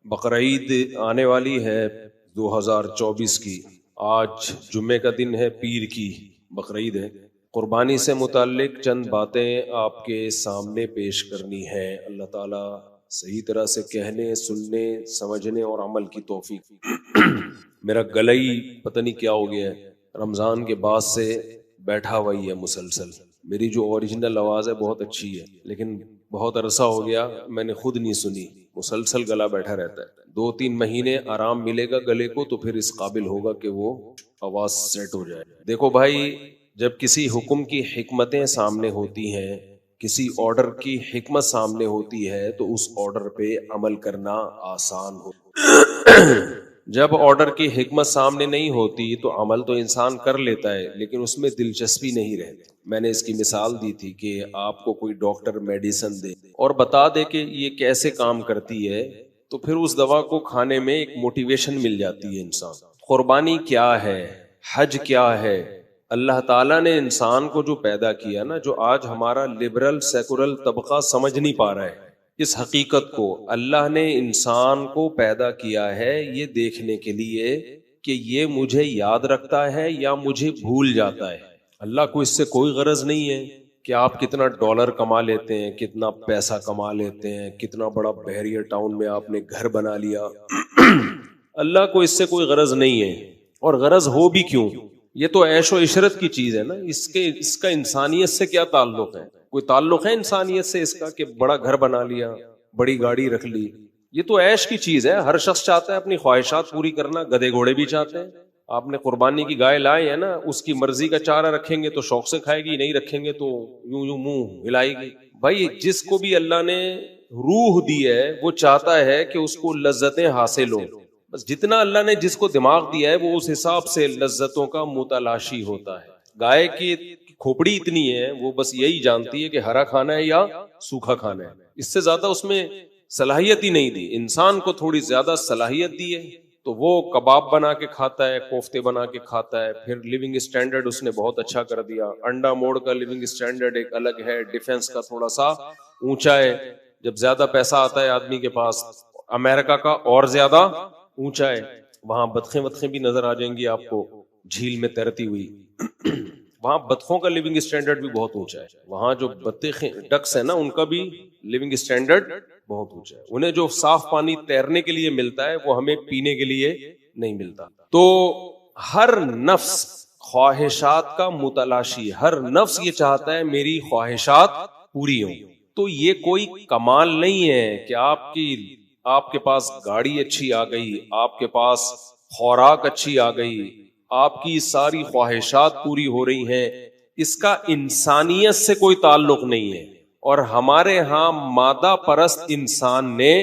بقرعید آنے والی ہے 2024 کی. آج جمعے کا دن ہے، پیر کی بقرعید ہے. قربانی سے متعلق چند باتیں آپ کے سامنے پیش کرنی ہے. اللہ تعالیٰ صحیح طرح سے کہنے، سننے، سمجھنے اور عمل کی توفیق. میرا گلا ہی پتہ نہیں کیا ہو گیا ہے، رمضان کے بعد سے بیٹھا ہوا ہی ہے مسلسل. میری جو اوریجنل آواز ہے بہت اچھی ہے، لیکن بہت عرصہ ہو گیا میں نے خود نہیں سنی، مسلسل گلا بیٹھا رہتا ہے. 2-3 مہینے آرام ملے گا گلے کو تو پھر اس قابل ہوگا کہ وہ آواز سیٹ ہو جائے. دیکھو بھائی، جب کسی حکم کی حکمتیں سامنے ہوتی ہیں، کسی آرڈر کی حکمت سامنے ہوتی ہے تو اس آرڈر پہ عمل کرنا آسان ہو. جب آرڈر کی حکمت سامنے نہیں ہوتی تو عمل تو انسان کر لیتا ہے لیکن اس میں دلچسپی نہیں رہتی. میں نے اس کی مثال دی تھی کہ آپ کو کوئی ڈاکٹر میڈیسن دے اور بتا دے کہ یہ کیسے کام کرتی ہے تو پھر اس دوا کو کھانے میں ایک موٹیویشن مل جاتی ہے انسان. قربانی کیا ہے، حج کیا ہے؟ اللہ تعالیٰ نے انسان کو جو پیدا کیا نا، جو آج ہمارا لبرل سیکولر طبقہ سمجھ نہیں پا رہا ہے اس حقیقت کو، اللہ نے انسان کو پیدا کیا ہے یہ دیکھنے کے لیے کہ یہ مجھے یاد رکھتا ہے یا مجھے بھول جاتا ہے. اللہ کو اس سے کوئی غرض نہیں ہے کہ آپ کتنا ڈالر کما لیتے ہیں، کتنا پیسہ کما لیتے ہیں، کتنا بڑا بحریہ ٹاؤن میں آپ نے گھر بنا لیا. اللہ کو اس سے کوئی غرض نہیں ہے، اور غرض ہو بھی کیوں؟ یہ تو عیش و عشرت کی چیز ہے نا. اس کا انسانیت سے کیا تعلق ہے؟ کوئی تعلق ہے انسانیت سے اس کا کہ بڑا گھر بنا لیا، بڑی گاڑی رکھ لی؟ یہ تو عیش کی چیز ہے. ہر شخص چاہتا ہے اپنی خواہشات پوری کرنا، گدھے گھوڑے بھی چاہتے ہیں. آپ نے قربانی کی گائے لائے ہے نا، اس کی مرضی کا چارہ رکھیں گے تو شوق سے کھائے گی، نہیں رکھیں گے تو یوں یوں منہ ہلائے گی. بھائی جس کو بھی اللہ نے روح دی ہے وہ چاہتا ہے کہ اس کو لذتیں حاصل ہوں. بس جتنا اللہ نے جس کو دماغ دیا ہے وہ اس حساب سے لذتوں کا متلاشی ہوتا ہے. گائے کی کھوپڑی اتنی ہے، وہ بس یہی جانتی ہے کہ ہرا کھانا ہے یا سوکھا کھانا ہے. اس سے زیادہ اس میں صلاحیت ہی نہیں دی. انسان کو تھوڑی زیادہ صلاحیت دی ہے تو وہ کباب بنا کے کھاتا ہے، کوفتے بنا کے کھاتا ہے. پھر لیونگ اسٹینڈرڈ اس نے بہت اچھا کر دیا. انڈا موڑ کا لیونگ اسٹینڈرڈ ایک الگ ہے، ڈیفنس کا تھوڑا سا اونچا ہے. جب زیادہ پیسہ آتا ہے آدمی کے پاس، امریکہ کا اور زیادہ اونچا ہے. وہاں بطخیں بھی نظر آ جائیں گی آپ کو جھیل میں تیرتی ہوئی. وہاں بطخوں کا لیونگ اسٹینڈرڈ بھی بہت اونچا ہے. وہاں جو بطخیں ڈکس ہیں نا، ان کا بھی لیونگ اسٹینڈرڈ بہت اونچا ہے. انہیں جو صاف پانی تیرنے کے لیے ملتا ہے وہ ہمیں پینے کے لیے نہیں ملتا. تو ہر نفس خواہشات کا متلاشی، ہر نفس یہ چاہتا ہے میری خواہشات پوری ہوں. تو یہ کوئی کمال نہیں ہے کہ آپ کے پاس گاڑی اچھی آ گئی، آپ کے پاس خوراک اچھی آ گئی، آپ کی ساری خواہشات پوری ہو رہی ہیں. اس کا انسانیت سے کوئی تعلق نہیں ہے. اور ہمارے ہاں مادہ پرست انسان نے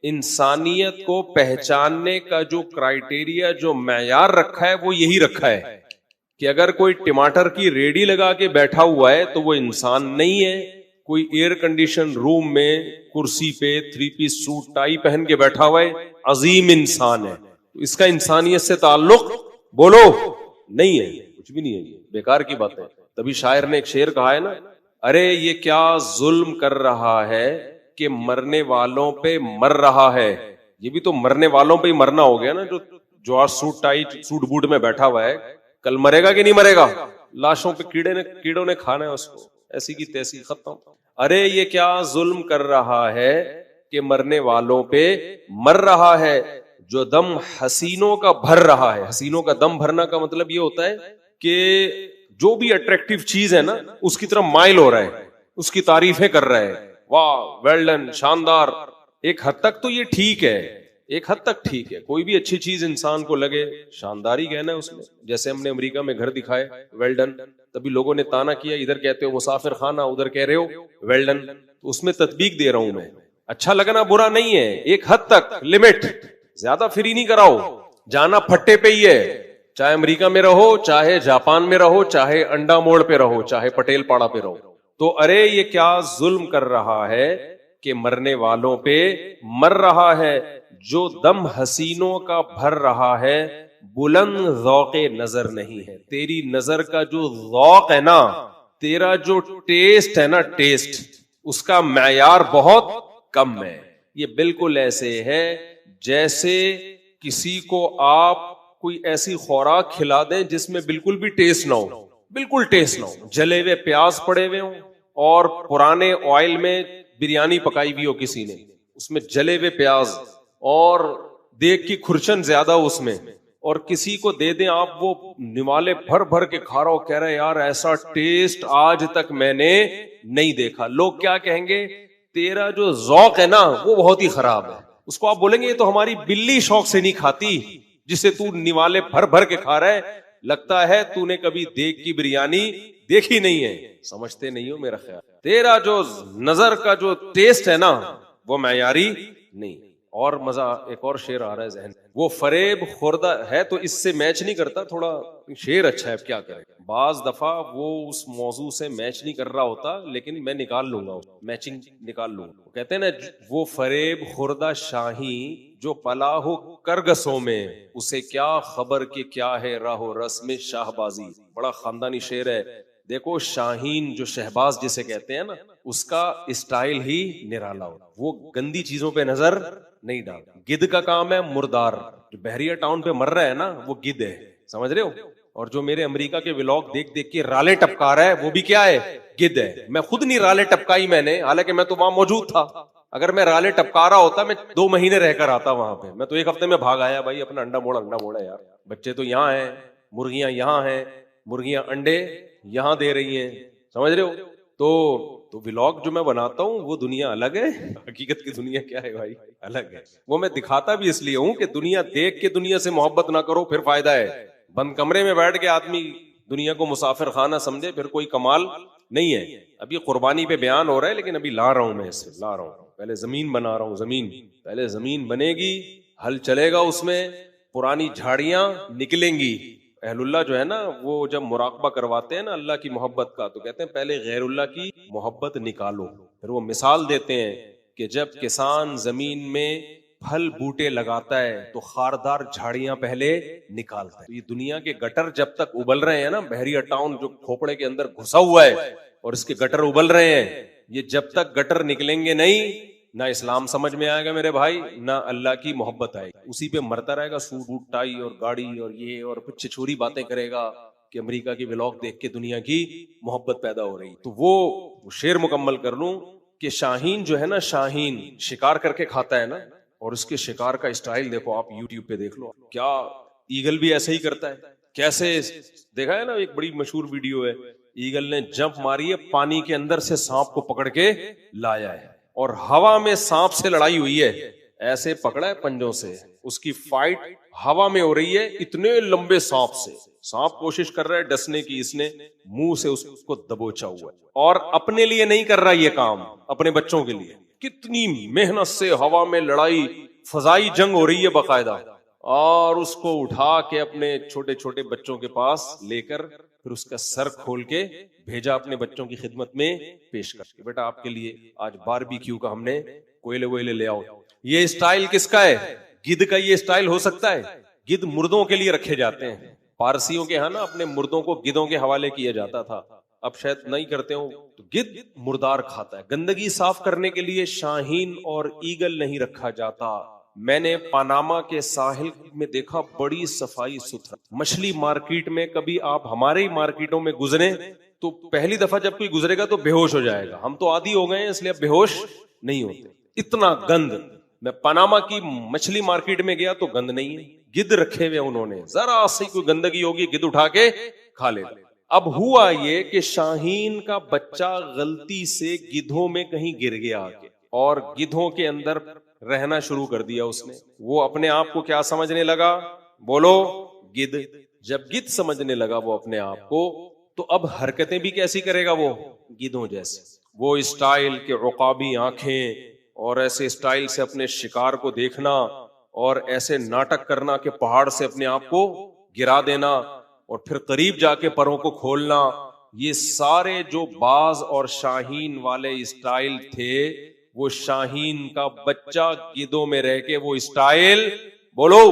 انسانیت کو پہچاننے کا جو کرائیٹیریا، جو معیار رکھا ہے وہ یہی رکھا ہے کہ اگر کوئی ٹماٹر کی ریڈی لگا کے بیٹھا ہوا ہے تو وہ انسان نہیں ہے. کوئی ایئر کنڈیشن روم میں کرسی پہ 3 پیس سوٹ ٹائی پہن کے بیٹھا ہوا ہے، عظیم انسان ہے. اس کا انسانیت سے تعلق بولو نہیں ہے، کچھ بھی نہیں ہے. بیکار کی بات ہے. تبھی شاعر نے ایک شعر کہا ہے نا، ارے یہ کیا ظلم کر رہا ہے کہ مرنے والوں پہ مر رہا ہے. یہ بھی تو مرنے والوں پہ ہی مرنا ہو گیا نا. جو آج سوٹ ٹائی سوٹ بوٹ میں بیٹھا ہوا ہے، کل مرے گا کہ نہیں مرے گا؟ لاشوں پہ کیڑوں نے کھانا ہے اس کو، ایسی کی تیسی ختم. ارے یہ کیا ظلم کر رہا ہے کہ مرنے والوں پہ مر رہا ہے، جو دم حسینوں کا بھر رہا ہے. حسینوں کا دم بھرنا کا مطلب یہ ہوتا ہے کہ جو بھی اٹریکٹیو چیز ہے نا اس کی طرف مائل ہو رہا ہے، اس کی تعریفیں کر رہا ہے. واہ، ویل ڈن، شاندار. ایک حد تک تو یہ ٹھیک ہے، ایک حد تک ٹھیک ہے. کوئی بھی اچھی چیز انسان کو لگے، شاندار ہی کہنا ہے اس میں. جیسے ہم نے امریکہ میں گھر دکھائے، ویل ڈن. تبھی لوگوں نے تانا کیا، ادھر کہتے ہو مسافر خانہ، ادھر کہہ رہے ہو ویل ڈن. تو اس میں تطبیق دے رہا ہوں میں. اچھا لگنا برا نہیں ہے، ایک حد تک لمٹ. زیادہ فری نہیں کراؤ. جانا پھٹے پہ ہی ہے، چاہے امریکہ میں رہو، چاہے جاپان میں رہو، چاہے انڈا موڑ پہ رہو، چاہے پٹیل پاڑا پہ رہو. تو ارے یہ کیا ظلم کر رہا ہے کہ مرنے والوں پہ مر رہا ہے، جو دم حسینوں کا بھر رہا ہے، بلند ذوق نظر نہیں ہے. تیری نظر کا جو ذوق ہے نا، تیرا جو ٹیسٹ ہے نا، ٹیسٹ، اس کا معیار بہت کم ہے. یہ بالکل ایسے ہے جیسے کسی کو آپ کوئی ایسی خوراک کھلا دیں جس میں بالکل بھی ٹیسٹ نہ ہو، بالکل ٹیسٹ نہ ہو، جلے ہوئے پیاز پڑے ہوئے ہوں اور پرانے آئل میں بریانی پکائی ہوئی ہو کسی نے، اس میں جلے ہوئے پیاز اور دیکھ کی کھرچن زیادہ اس میں، اور کسی کو دے دیں آپ وہ نوالے بھر بھر کے کھا رہا ہو، کہہ رہے یار ایسا ٹیسٹ آج تک میں نے نہیں دیکھا، لوگ کیا کہیں گے؟ تیرا جو ذوق ہے نا وہ بہت ہی خراب ہے۔ اس کو آپ بولیں گے یہ تو ہماری بلی شوق سے نہیں کھاتی جسے تو نوالے بھر بھر کے کھا رہا ہے، لگتا ہے تو نے کبھی دیگ کی بریانی دیکھی نہیں ہے، سمجھتے نہیں ہو میرا خیال، تیرا جو نظر کا جو ٹیسٹ ہے نا وہ معیاری نہیں۔ اور مزہ، ایک اور شعر آ رہا ہے ذہن، وہ فریب خوردہ ہے تو اس سے میچ نہیں کرتا، تھوڑا شعر اچھا ہے کیا کرے، بعض دفعہ وہ اس موضوع سے میچ نہیں کر رہا ہوتا لیکن میں نکال لوں گا، میچنگ نکال لوں گا۔ کہتے ہیں نا وہ فریب خوردہ شاہی جو پلا ہو کرگسوں میں، اسے کیا خبر کہ کیا ہے راہ و رسم شاہ بازی۔ بڑا خاندانی شعر ہے۔ دیکھو شاہین جو شہباز جسے کہتے ہیں نا، اس کا اسٹائل ہی نرالا ہو، وہ گندی چیزوں پہ نظر نہیں ڈال۔ گدھ کا کام ہے مردار، جو بحریہ ٹاؤن پہ مر رہا ہے نا وہ گدھ ہے، سمجھ رہے ہو؟ اور جو میرے امریکہ کے ولاگ دیکھ دیکھ کے رالے ٹپکا رہا ہے وہ بھی کیا ہے؟ گدھ ہے۔ میں خود نہیں رالے ٹپکائی میں نے، حالانکہ میں تو وہاں موجود تھا، اگر میں رالے ٹپکا رہا ہوتا میں 2 مہینے رہ کر آتا وہاں پہ، میں تو 1 ہفتے میں بھاگ آیا بھائی، اپنا انڈا موڑا یار، بچے تو یہاں ہیں، مرغیاں یہاں ہیں، مرغیاں انڈے یہاں دے رہی ہیں، سمجھ رہے ہو؟ تو ولاگ جو میں بناتا ہوں وہ دنیا الگ ہے، حقیقت کی دنیا کیا ہے بھائی؟ الگ ہے۔ وہ میں دکھاتا بھی اس لیے ہوں کہ دنیا دیکھ کے دنیا سے محبت نہ کرو پھر فائدہ ہے، بند کمرے میں بیٹھ کے آدمی دنیا کو مسافر خانہ سمجھے پھر کوئی کمال نہیں ہے۔ ابھی قربانی پہ بیان ہو رہا ہے لیکن ابھی لا رہا ہوں میں اس سے، لا رہا ہوں، پہلے زمین بنا رہا ہوں، پہلے زمین بنے گی، ہل چلے گا اس میں، پرانی جھاڑیاں نکلیں گی۔ اہل اللہ جو ہے نا وہ جب مراقبہ کرواتے ہیں نا اللہ کی محبت کا تو کہتے ہیں پہلے غیر اللہ کی محبت نکالو، پھر وہ مثال دیتے ہیں کہ جب کسان زمین میں پھل بوٹے لگاتا ہے تو خاردار جھاڑیاں پہلے نکالتا ہے۔ یہ دنیا کے گٹر جب تک ابل رہے ہیں نا، بحریہ ٹاؤن جو کھوپڑے کے اندر گھسا ہوا ہے اور اس کے گٹر ابل رہے ہیں، یہ جب تک گٹر نکلیں گے نہیں، نہ اسلام سمجھ میں آئے گا میرے بھائی، نہ اللہ کی محبت آئے گی، اسی پہ مرتا رہے گا، سوٹ بوٹ ٹائی اور گاڑی اور یہ اور کچھ چھچوری باتیں کرے گا کہ امریکہ کی ولاگ دیکھ کے دنیا کی محبت پیدا ہو رہی۔ تو وہ شعر مکمل کر لوں کہ شاہین جو ہے نا، شاہین شکار کر کے کھاتا ہے نا، اور اس کے شکار کا اسٹائل دیکھو آپ یوٹیوب پہ دیکھ لو، کیا ایگل بھی ایسے ہی کرتا ہے، کیسے دیکھا ہے نا، ایک بڑی مشہور ویڈیو ہے، ایگل نے جمپ ماری ہے، پانی کے اندر سے سانپ کو پکڑ کے لایا ہے اور ہوا میں سانپ سے لڑائی ہوئی ہے، ایسے پکڑا ہے پنجوں سے، اس کی فائٹ ہوا میں ہو رہی ہے اتنے لمبے سانپ سے، سانپ کوشش کر رہا ہے ڈسنے کی، اس نے منہ سے اس کو دبوچا ہوا ہے، اور اپنے لیے نہیں کر رہا یہ کام، اپنے بچوں کے لیے، کتنی محنت سے ہوا میں لڑائی، فضائی جنگ ہو رہی ہے باقاعدہ، اور اس کو اٹھا کے اپنے چھوٹے چھوٹے بچوں کے پاس لے کر پھر اس کا سر کھول کے بھیجا اپنے بچوں کی خدمت میں پیش کر کے، بیٹا آپ کے لیے آج باربیکیو کا ہم نے کوئلے ویلے لے آؤ۔ یہ اسٹائل کس کا ہے؟ گدھ کا یہ اسٹائل ہو سکتا ہے؟ گدھ مردوں کے لیے رکھے جاتے ہیں، پارسیوں کے ہاں نا اپنے مردوں کو گدھوں کے حوالے کیا جاتا تھا، اب شاید نہیں کرتے ہوں، تو گدھ مردار کھاتا ہے۔ گندگی صاف کرنے کے لیے شاہین اور ایگل نہیں رکھا جاتا۔ میں نے پاناما کے ساحل میں دیکھا بڑی صفائی ستھرا، مچھلی مارکیٹ میں کبھی آپ ہمارے ہی مارکیٹوں میں گزرے تو پہلی دفعہ جب کوئی گزرے گا تو بے ہوش ہو جائے گا، ہم تو عادی ہو گئے ہیں اس لیے اب بے ہوش نہیں ہوتے، اتنا گند۔ میں پاناما کی مچھلی مارکیٹ میں گیا تو گند نہیں ہے، گدھ رکھے ہوئے انہوں نے، ذرا سی کوئی گندگی ہوگی گدھ اٹھا کے کھا لے۔ اب ہوا یہ کہ شاہین کا بچہ غلطی سے گدھوں میں کہیں گر گیا اور گدھوں کے اندر رہنا شروع کر دیا اس نے، وہ اپنے آپ کو کیا سمجھنے لگا؟ بولو گدھ۔ جب گدھ سمجھنے لگا وہ اپنے آپ کو، تو اب حرکتیں بھی کیسی کرے گا وہ؟ گدھوں جیسے، وہ اسٹائل کے عقابی آنکھیں اور ایسے اسٹائل سے اپنے شکار کو دیکھنا اور ایسے ناٹک کرنا کہ پہاڑ سے اپنے آپ کو گرا دینا اور پھر قریب جا کے پروں کو کھولنا، یہ سارے جو باز اور شاہین والے اسٹائل تھے، وہ شاہین کا بچہ گدھوں میں رہ کے وہ اسٹائل بولو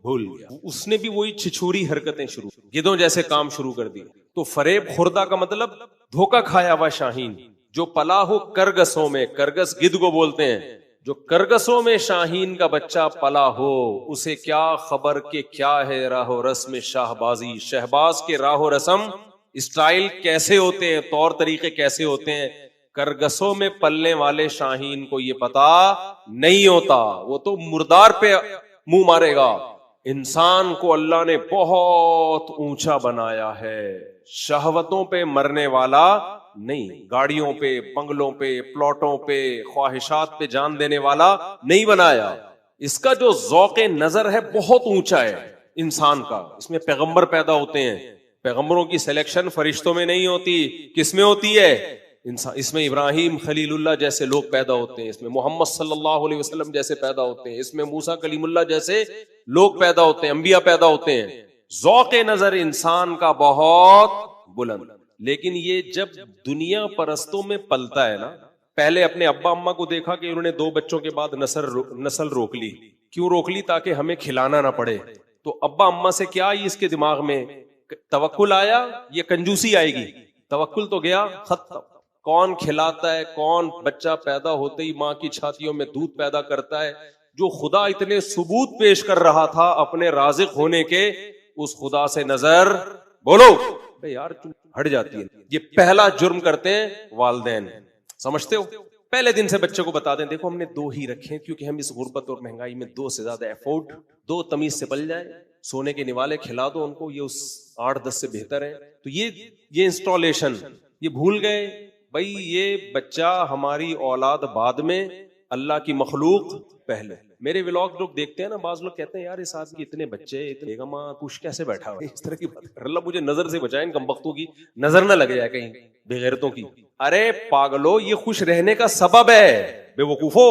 بھول گیا، اس نے بھی وہی چھچوری حرکتیں شروع، گدھوں جیسے کام شروع کر دی۔ تو فریب خوردہ کا مطلب دھوکا کھایا ہوا شاہین، جو پلا ہو کرگسوں میں، کرگس گدھ کو بولتے ہیں، جو کرگسوں میں شاہین کا بچہ پلا ہو اسے کیا خبر کہ کیا ہے راہ و رسم شہبازی. شہباز کے راہ و رسم اسٹائل کیسے ہوتے ہیں, طور طریقے کیسے ہوتے ہیں, کرگسوں میں پلنے والے شاہین کو یہ پتا نہیں ہوتا. وہ تو مردار پہ منہ مارے گا. انسان کو اللہ نے بہت اونچا بنایا ہے, شہوتوں پہ مرنے والا نہیں, گاڑیوں پہ, بنگلوں پہ, پلاٹوں پہ, خواہشات پہ جان دینے والا نہیں بنایا. اس کا جو ذوق نظر ہے بہت اونچا ہے انسان کا. اس میں پیغمبر پیدا ہوتے ہیں, پیغمبروں کی سلیکشن فرشتوں میں نہیں ہوتی, کس میں ہوتی ہے؟ انسان. اس میں ابراہیم خلیل اللہ جیسے لوگ پیدا ہوتے ہیں, اس میں محمد صلی اللہ علیہ وسلم جیسے پیدا ہوتے ہیں, اس میں موسیٰ کلیم اللہ جیسے لوگ پیدا ہوتے ہیں, انبیاء پیدا ہوتے ہیں. ذوق نظر انسان کا بہت بلند. لیکن یہ جب دنیا پرستوں میں پلتا ہے نا, پہلے اپنے ابا اما کو دیکھا کہ انہوں نے 2 بچوں کے بعد نسل روک لی. کیوں روک لی؟ تاکہ ہمیں کھلانا نہ پڑے. تو ابا اما سے کیا آئی اس کے دماغ میں؟ توکل آیا یا کنجوسی آئے گی؟ توکل تو گیا, ختم. کون کھلاتا ہے؟ کون بچہ پیدا ہوتے ہی ماں کی چھاتیوں میں دودھ پیدا کرتا ہے؟ جو خدا اتنے ثبوت پیش کر رہا تھا اپنے رازق ہونے کے, اس خدا سے نظر بولو بے یار ہٹ جاتی ہے. یہ پہلا جرم کرتے ہیں والدین, سمجھتے ہو؟ پہلے دن سے بچے کو بتا دیں دیکھو ہم نے 2 ہی رکھے کیونکہ ہم اس غربت اور مہنگائی میں 2 سے زیادہ افورڈ, 2 تمیز سے پل جائے, سونے کے نوالے کھلا دو ان کو, یہ اس 8-10 سے بہتر ہے. تو یہ انسٹالیشن یہ بھول گئے بھائی, یہ بچہ ہماری اولاد بعد میں, اللہ کی مخلوق پہلے. میرے ولاگ لوگ دیکھتے ہیں نا, بعض لوگ کہتے ہیں یار اس آدمی اتنے بچے اتنے ماں کچھ کیسے بیٹھا ہوا ہے, اس طرح کی بات. اللہ مجھے نظر سے بچائے, ان کمبختوں کی نظر نہ لگ جائے کہیں, بے غیرتوں کی. ارے پاگلو, یہ خوش رہنے کا سبب ہے, بے وقوفو.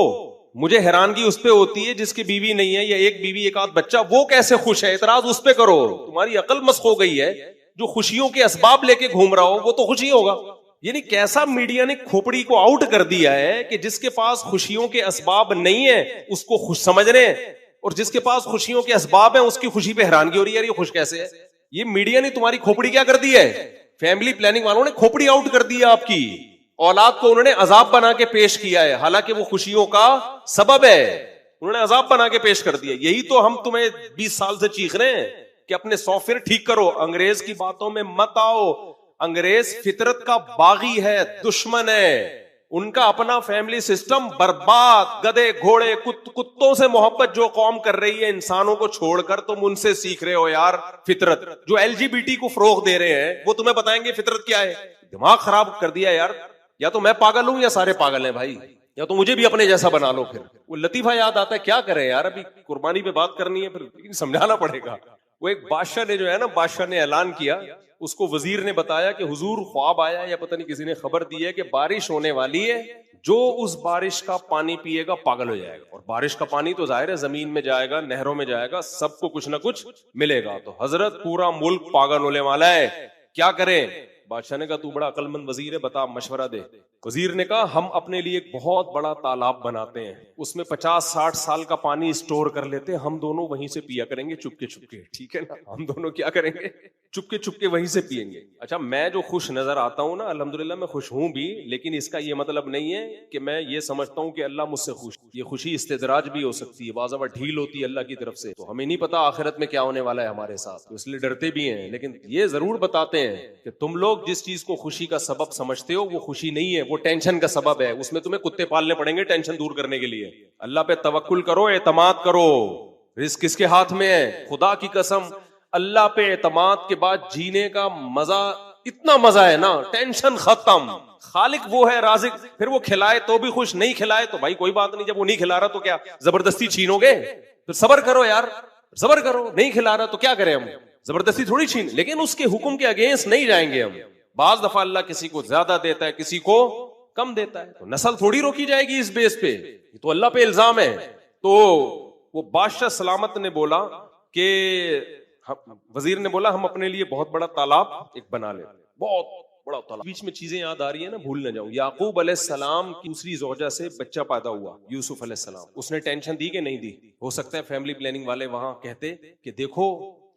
مجھے حیرانگی اس پہ ہوتی ہے جس کی بیوی نہیں ہے یا ایک بیوی ایک آدھ بچہ, وہ کیسے خوش ہے, اعتراض اس پہ کرو. تمہاری عقل مسخ ہو گئی ہے. جو خوشیوں کے اسباب لے کے گھوم رہا ہو وہ تو خوشی ہوگا. یعنی کیسا میڈیا نے کھوپڑی کو آؤٹ کر دیا ہے کہ جس کے پاس خوشیوں کے اسباب نہیں ہیں اس کو خوش سمجھ رہے ہیں, اور جس کے پاس خوشیوں کے اسباب ہیں اس کی خوشی پہ حیرانگی ہو رہی ہے, یہ خوش کیسے ہے. یہ میڈیا نے تمہاری کھوپڑی کیا کر دی ہے, فیملی پلاننگ والوں نے کھوپڑی آؤٹ کر دی ہے آپ کی. اولاد کو انہوں نے عذاب بنا کے پیش کیا ہے, حالانکہ وہ خوشیوں کا سبب ہے. انہوں نے عذاب بنا کے پیش کر دیا. یہی تو ہم تمہیں 20 سال سے چیخ رہے ہیں کہ اپنے سافٹ ویئر ٹھیک کرو, انگریز کی باتوں میں مت آؤ. انگریز فطرت کا باغی ہے, دشمن ہے. ان کا اپنا فیملی سسٹم برباد. گدے گھوڑے کتوں سے محبت جو قوم کر رہی ہے انسانوں کو چھوڑ کر, تم ان سے سیکھ رہے ہو یار فطرت. جو LGBT کو فروغ دے رہے ہیں وہ تمہیں بتائیں گے فطرت کیا ہے. دماغ خراب کر دیا یار. یا تو میں پاگل ہوں یا سارے پاگل ہیں بھائی, یا تو مجھے بھی اپنے جیسا بنا لو. پھر وہ لطیفہ یاد آتا ہے, کیا کریں یار, ابھی قربانی پہ بات کرنی ہے پھر سمجھانا پڑے گا. وہ ایک بادشاہ نے جو ہے نا, بادشاہ نے اعلان کیا, اس کو وزیر نے بتایا کہ حضور خواب آیا یا پتہ نہیں کسی نے خبر دی ہے کہ بارش ہونے والی ہے, جو اس بارش کا پانی پیے گا پاگل ہو جائے گا. اور بارش کا پانی تو ظاہر ہے زمین میں جائے گا, نہروں میں جائے گا, سب کو کچھ نہ کچھ ملے گا. تو حضرت پورا ملک پاگل ہونے والا ہے, کیا کریں؟ بادشاہ نے کہا تو بڑا عقل مند وزیر ہے, بتا مشورہ دے. وزیر نے کہا ہم اپنے لیے ایک بہت بڑا تالاب بناتے ہیں, اس میں 50-60 سال کا پانی اسٹور کر لیتے ہیں, ہم دونوں وہیں سے پیا کریں گے چپکے چپکے. ٹھیک ہے نا, ہم دونوں کیا کریں گے, چپکے چپکے وہیں سے پیئیں گے. اچھا میں جو خوش نظر آتا ہوں نا, الحمدللہ میں خوش ہوں بھی, لیکن اس کا یہ مطلب نہیں ہے کہ میں یہ سمجھتا ہوں کہ اللہ مجھ سے خوش. یہ خوشی استدراج بھی ہو سکتی ہے, بعض دفعہ ڈھیل ہوتی ہے اللہ کی طرف سے, تو ہمیں نہیں پتا آخرت میں کیا ہونے والا ہے ہمارے ساتھ, تو اس لیے ڈرتے بھی ہیں. لیکن یہ ضرور بتاتے ہیں کہ تم لوگ جس چیز کو خوشی کا سبب سمجھتے ہو وہ خوشی نہیں ہے, وہ ٹینشن کا سبب ہے. اس میں تمہیں کتے پالنے پڑیں گے ٹینشن دور کرنے کے لیے. اللہ پہ توکل کرو, اعتماد کرو. رزق کس کے ہاتھ میں ہے؟ خدا کی قسم اللہ پہ اعتماد کے بعد جینے کا مزہ, اتنا مزہ ہے نا, ٹینشن ختم. خالق وہ ہے رازق, پھر وہ کھلائے تو بھی خوش, نہیں کھلائے تو بھائی کوئی بات نہیں. جب وہ نہیں کھلا رہا تو کیا زبردستی چھینو گے؟ تو صبر کرو یار, صبر کرو. نہیں کھلا رہا تو کیا کریں ہم, زبردستی تھوڑی چھین, لیکن اس کے حکم کے اگینسٹ نہیں جائیں گے ہم. بعض دفعہ اللہ کسی کو زیادہ دیتا ہے, کسی کو کم دیتا ہے, تو نسل تھوڑی روکی جائے گی اس بیس پہ, یہ تو اللہ پہ الزام ہے. تو وہ بادشاہ سلامت نے بولا کہ وزیر نے بولا ہم اپنے لیے بہت بڑا تالاب ایک بنا لیں, بہت بڑا تالاب. بیچ میں چیزیں یاد آ رہی ہیں نا, بھول نہ جاؤں. یعقوب علیہ السلام کی دوسری زوجہ سے بچہ پیدا ہوا, یوسف علیہ السلام. اس نے ٹینشن دی کہ نہیں دی؟ ہو سکتا ہے فیملی پلاننگ والے وہاں کہتے کہ دیکھو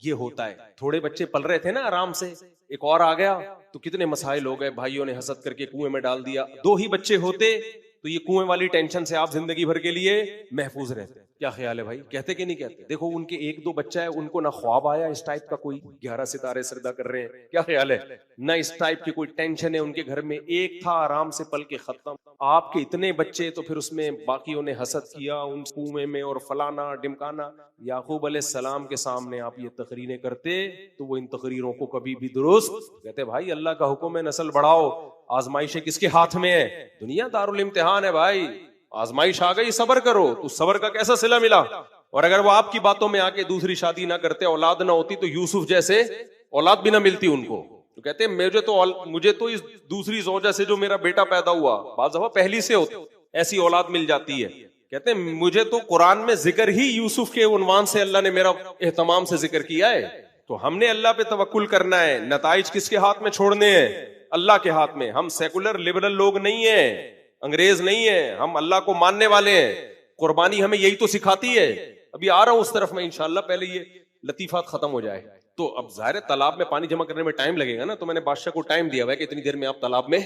یہ ہوتا ہے, تھوڑے بچے پل رہے تھے نا آرام سے, ایک اور آ گیا تو کتنے مسائل ہو گئے, بھائیوں نے حسد کر کے کنویں میں ڈال دیا. 2 ہی بچے ہوتے تو یہ کنویں والی ٹینشن سے آپ زندگی بھر کے لیے محفوظ رہتے ہیں. کیا خیال ہے بھائی؟ کہتے کہ نہیں کہتے؟ دیکھو ان کے ایک دو بچہ ہے, ان کو نہ خواب آیا اس ٹائپ کا, کوئی 11 ستارے سجدہ کر رہے ہیں, کیا خیال ہے, نہ اس ٹائپ کی کوئی ٹینشن ہے ان کے گھر میں, ایک تھا آرام سے پل کے ختم. آپ کے اتنے بچے تو پھر اس میں باقیوں نے حسد کیا ان کنویں میں اور فلانا ڈمکانا. یعقوب علیہ السلام کے سامنے آپ یہ تقریریں کرتے تو وہ ان تقریروں کو کبھی بھی درست کہتے بھائی اللہ کا حکم ہے نسل بڑھاؤ, آزمائشیں کس کے ہاتھ میں ہے؟ دنیا دارالامتحان ہے بھائی, آزمائش آ گئی صبر کرو. تو صبر کا کیسا صلہ ملا؟ اور اگر وہ آپ کی باتوں میں آ کے دوسری شادی نہ کرتے, اولاد نہ ہوتی, تو یوسف جیسے اولاد بھی نہ ملتی ان کو. تو کہتے مجھے تو اس دوسری زوجہ سے جو میرا بیٹا پیدا ہوا, بعض دفعہ پہلی سے ایسی اولاد مل جاتی ہے. کہتے ہیں مجھے تو قرآن میں ذکر ہی یوسف کے عنوان سے اللہ نے میرا اہتمام سے ذکر کیا ہے. تو ہم نے اللہ پہ توکل کرنا ہے, نتائج کس کے ہاتھ میں چھوڑنے ہیں؟ اللہ کے ہاتھ میں. ہم سیکولر لبرل لوگ نہیں ہیں, انگریز نہیں ہیں, ہم اللہ کو ماننے والے ہیں. قربانی ہمیں یہی تو سکھاتی ہے. ابھی آ رہا ہوں اس طرف میں انشاءاللہ, پہلے یہ لطیفات ختم ہو جائے. تو اب ظاہر تالاب میں پانی جمع کرنے میں ٹائم لگے گا نا, تو میں نے بادشاہ کو ٹائم دیا ہوا ہے کہ اتنی دیر میں آپ تالاب میں,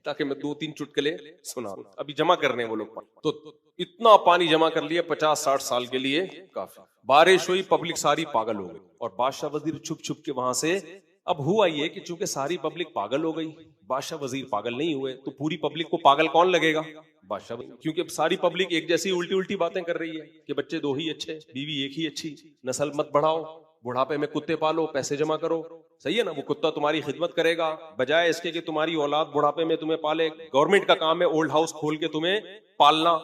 تاکہ میں 2-3 چٹکلے سنا. ابھی جمع کرنے ہیں وہ لوگ, تو اتنا پانی جمع کر لیا 50-60 سال کے لیے کافی. بارش ہوئی, پبلک ساری پاگل ہو گئی, اور بادشاہ وزیر چھپ چھپ کے وہاں سے. اب ہوا یہ کہ چونکہ ساری پبلک پاگل ہو گئی, بادشاہ وزیر پاگل نہیں ہوئے, تو پوری پبلک کو پاگل کون لگے گا؟ بادشاہ. کیونکہ اب ساری پبلک ایک جیسی الٹی باتیں کر رہی ہے کہ بچے 2 ہی اچھے, بیوی ایک ہی اچھی, نسل مت بڑھاؤ, بڑھاپے میں کتے پالو, پیسے جمع کرو. صحیح ہے نا, وہ کتا تمہاری خدمت کرے گا بجائے اس کے کہ تمہاری اولاد بڑھاپے میں تمہیں پالے. گورنمنٹ کا کام ہے اولڈ ہاؤس کھول کے تمہیں پالنا,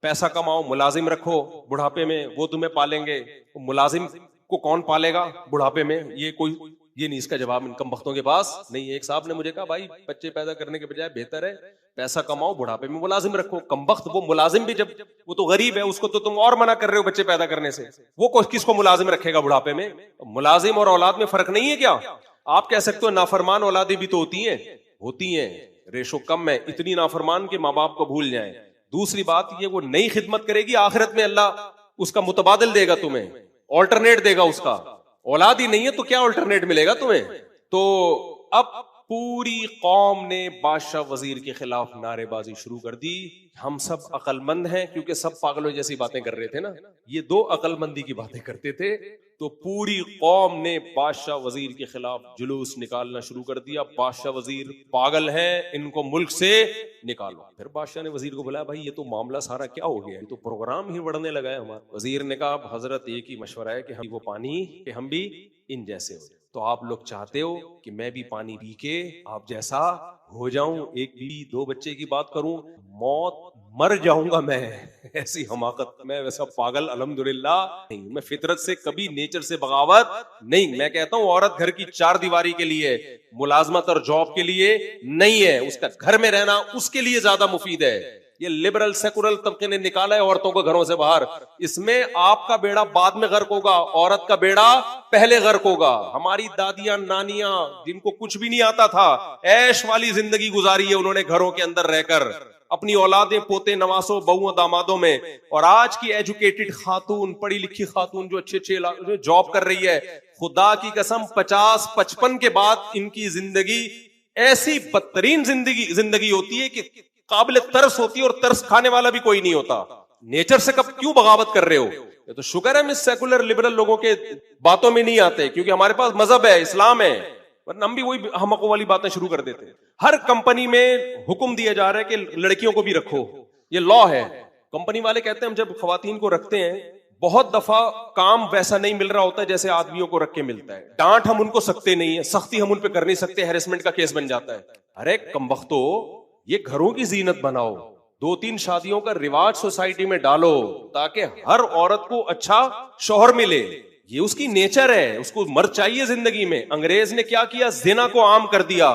پیسہ کماؤ, ملازم رکھو بڑھاپے میں, وہ تمہیں پالیں گے. ملازم کو کون پالے گا بڑھاپے میں؟ یہ نہیں اس کا جواب ان کم بختوں کے پاس نہیں. ایک صاحب نے مجھے کہا بھائی بچے پیدا کرنے کے بجائے بہتر ہے پیسہ کماؤ, بڑھاپے میں ملازم رکھو. کم بخت وہ ملازم بھی, جب وہ تو غریب ہے, اس کو تو تم اور منع کر رہے ہو بچے پیدا کرنے سے, وہ کس کو ملازم رکھے گا بڑھاپے میں؟ ملازم اور اولاد میں فرق نہیں ہے کیا؟ آپ کہہ سکتے ہو نافرمان اولادیں بھی تو ہوتی ہیں, ریشو کم ہے, اتنی نافرمان کے ماں باپ کو بھول جائیں. دوسری بات یہ, وہ نئی خدمت کرے گی, آخرت میں اللہ اس کا متبادل دے گا تمہیں, آلٹرنیٹ دے گا اس کا. اولاد ہی نہیں ہے تو کیا آلٹرنیٹ ملے گا تمہیں؟ تو اب پوری قوم نے بادشاہ وزیر کے خلاف نعرے بازی شروع کر دی. ہم سب عقل مند ہیں, کیونکہ سب پاگلوں جیسی باتیں کر رہے تھے نا, یہ 2 عقل مندی کی باتیں کرتے تھے. تو پوری قوم نے بادشاہ وزیر کے خلاف جلوس نکالنا شروع کر دیا. بادشاہ وزیر پاگل ہے, ان کو ملک سے نکالو. پھر بادشاہ نے وزیر کو بلایا, بھائی یہ تو معاملہ سارا کیا ہو گیا, یہ تو پروگرام ہی بڑھنے لگا ہے ہمارا. وزیر نے کہا حضرت ایک ہی مشورہ ہے کہ ہم وہ پانی کہ ہم بھی ان جیسے ہو. تو آپ لوگ چاہتے ہو کہ میں بھی پانی پی کے آپ جیسا ہو جاؤں, ایک بیوی 2 بچے کی بات کروں, موت مر جاؤں گا میں, ایسی حماقت, میں ویسا پاگل الحمدللہ نہیں, میں فطرت سے کبھی نیچر سے بغاوت نہیں. میں کہتا ہوں عورت گھر کی 4 دیواری کے لیے, ملازمت اور جاب کے لیے نہیں ہے, اس کا گھر میں رہنا اس کے لیے زیادہ مفید ہے. یہ لبرل سیکولر طبقے نے نکالا ہے عورتوں کو گھروں سے باہر, اس میں آپ کا بیڑا بعد میں غرق ہوگا, عورت کا بیڑا پہلے غرق ہوگا. ہماری دادیاں نانیاں جن کو کچھ بھی نہیں آتا تھا, عیش والی زندگی گزاری ہے انہوں نے گھروں کے اندر رہ کر, اپنی اولادیں پوتے نواسوں بہووں دامادوں میں. اور آج کی ایجوکیٹڈ خاتون, پڑھی لکھی خاتون جو اچھے جاب کر رہی ہے, خدا کی قسم 50-55 کے بعد ان کی زندگی ایسی بدترین زندگی ہوتی ہے کہ قابل ترس ہوتی ہے, اور ترس کھانے والا بھی کوئی نہیں ہوتا. نیچر سے کب کیوں بغاوت کر رہے ہو؟ یہ تو شکر ہے ہم اس سیکولر لبرل لوگوں کے باتوں میں نہیں آتے, کیونکہ ہمارے پاس مذہب ہے, اسلام ہے, ورنہ ہم بھی وہی حمقوں والی باتیں شروع کر دیتے. ہر کمپنی میں حکم دیا جا رہا ہے کہ لڑکیوں کو بھی رکھو, یہ لا ہے. کمپنی والے کہتے ہیں ہم جب خواتین کو رکھتے ہیں بہت دفعہ کام ویسا نہیں مل رہا ہوتا ہے جیسے آدمیوں کو رکھ کے ملتا ہے. ڈانٹ ہم ان کو سکتے نہیں ہیں, سختی ہم ان پہ کر نہیں سکتے, ہیرسمنٹ کا کیس بن جاتا ہے. ارے کمبختو, یہ گھروں کی زینت بناؤ, 2-3 شادیوں کا رواج سوسائٹی میں ڈالو تاکہ ہر عورت کو اچھا شوہر ملے. یہ اس کی نیچر ہے, اس کو مرد چاہیے زندگی میں. انگریز نے کیا کیا, زنا کو عام کر دیا.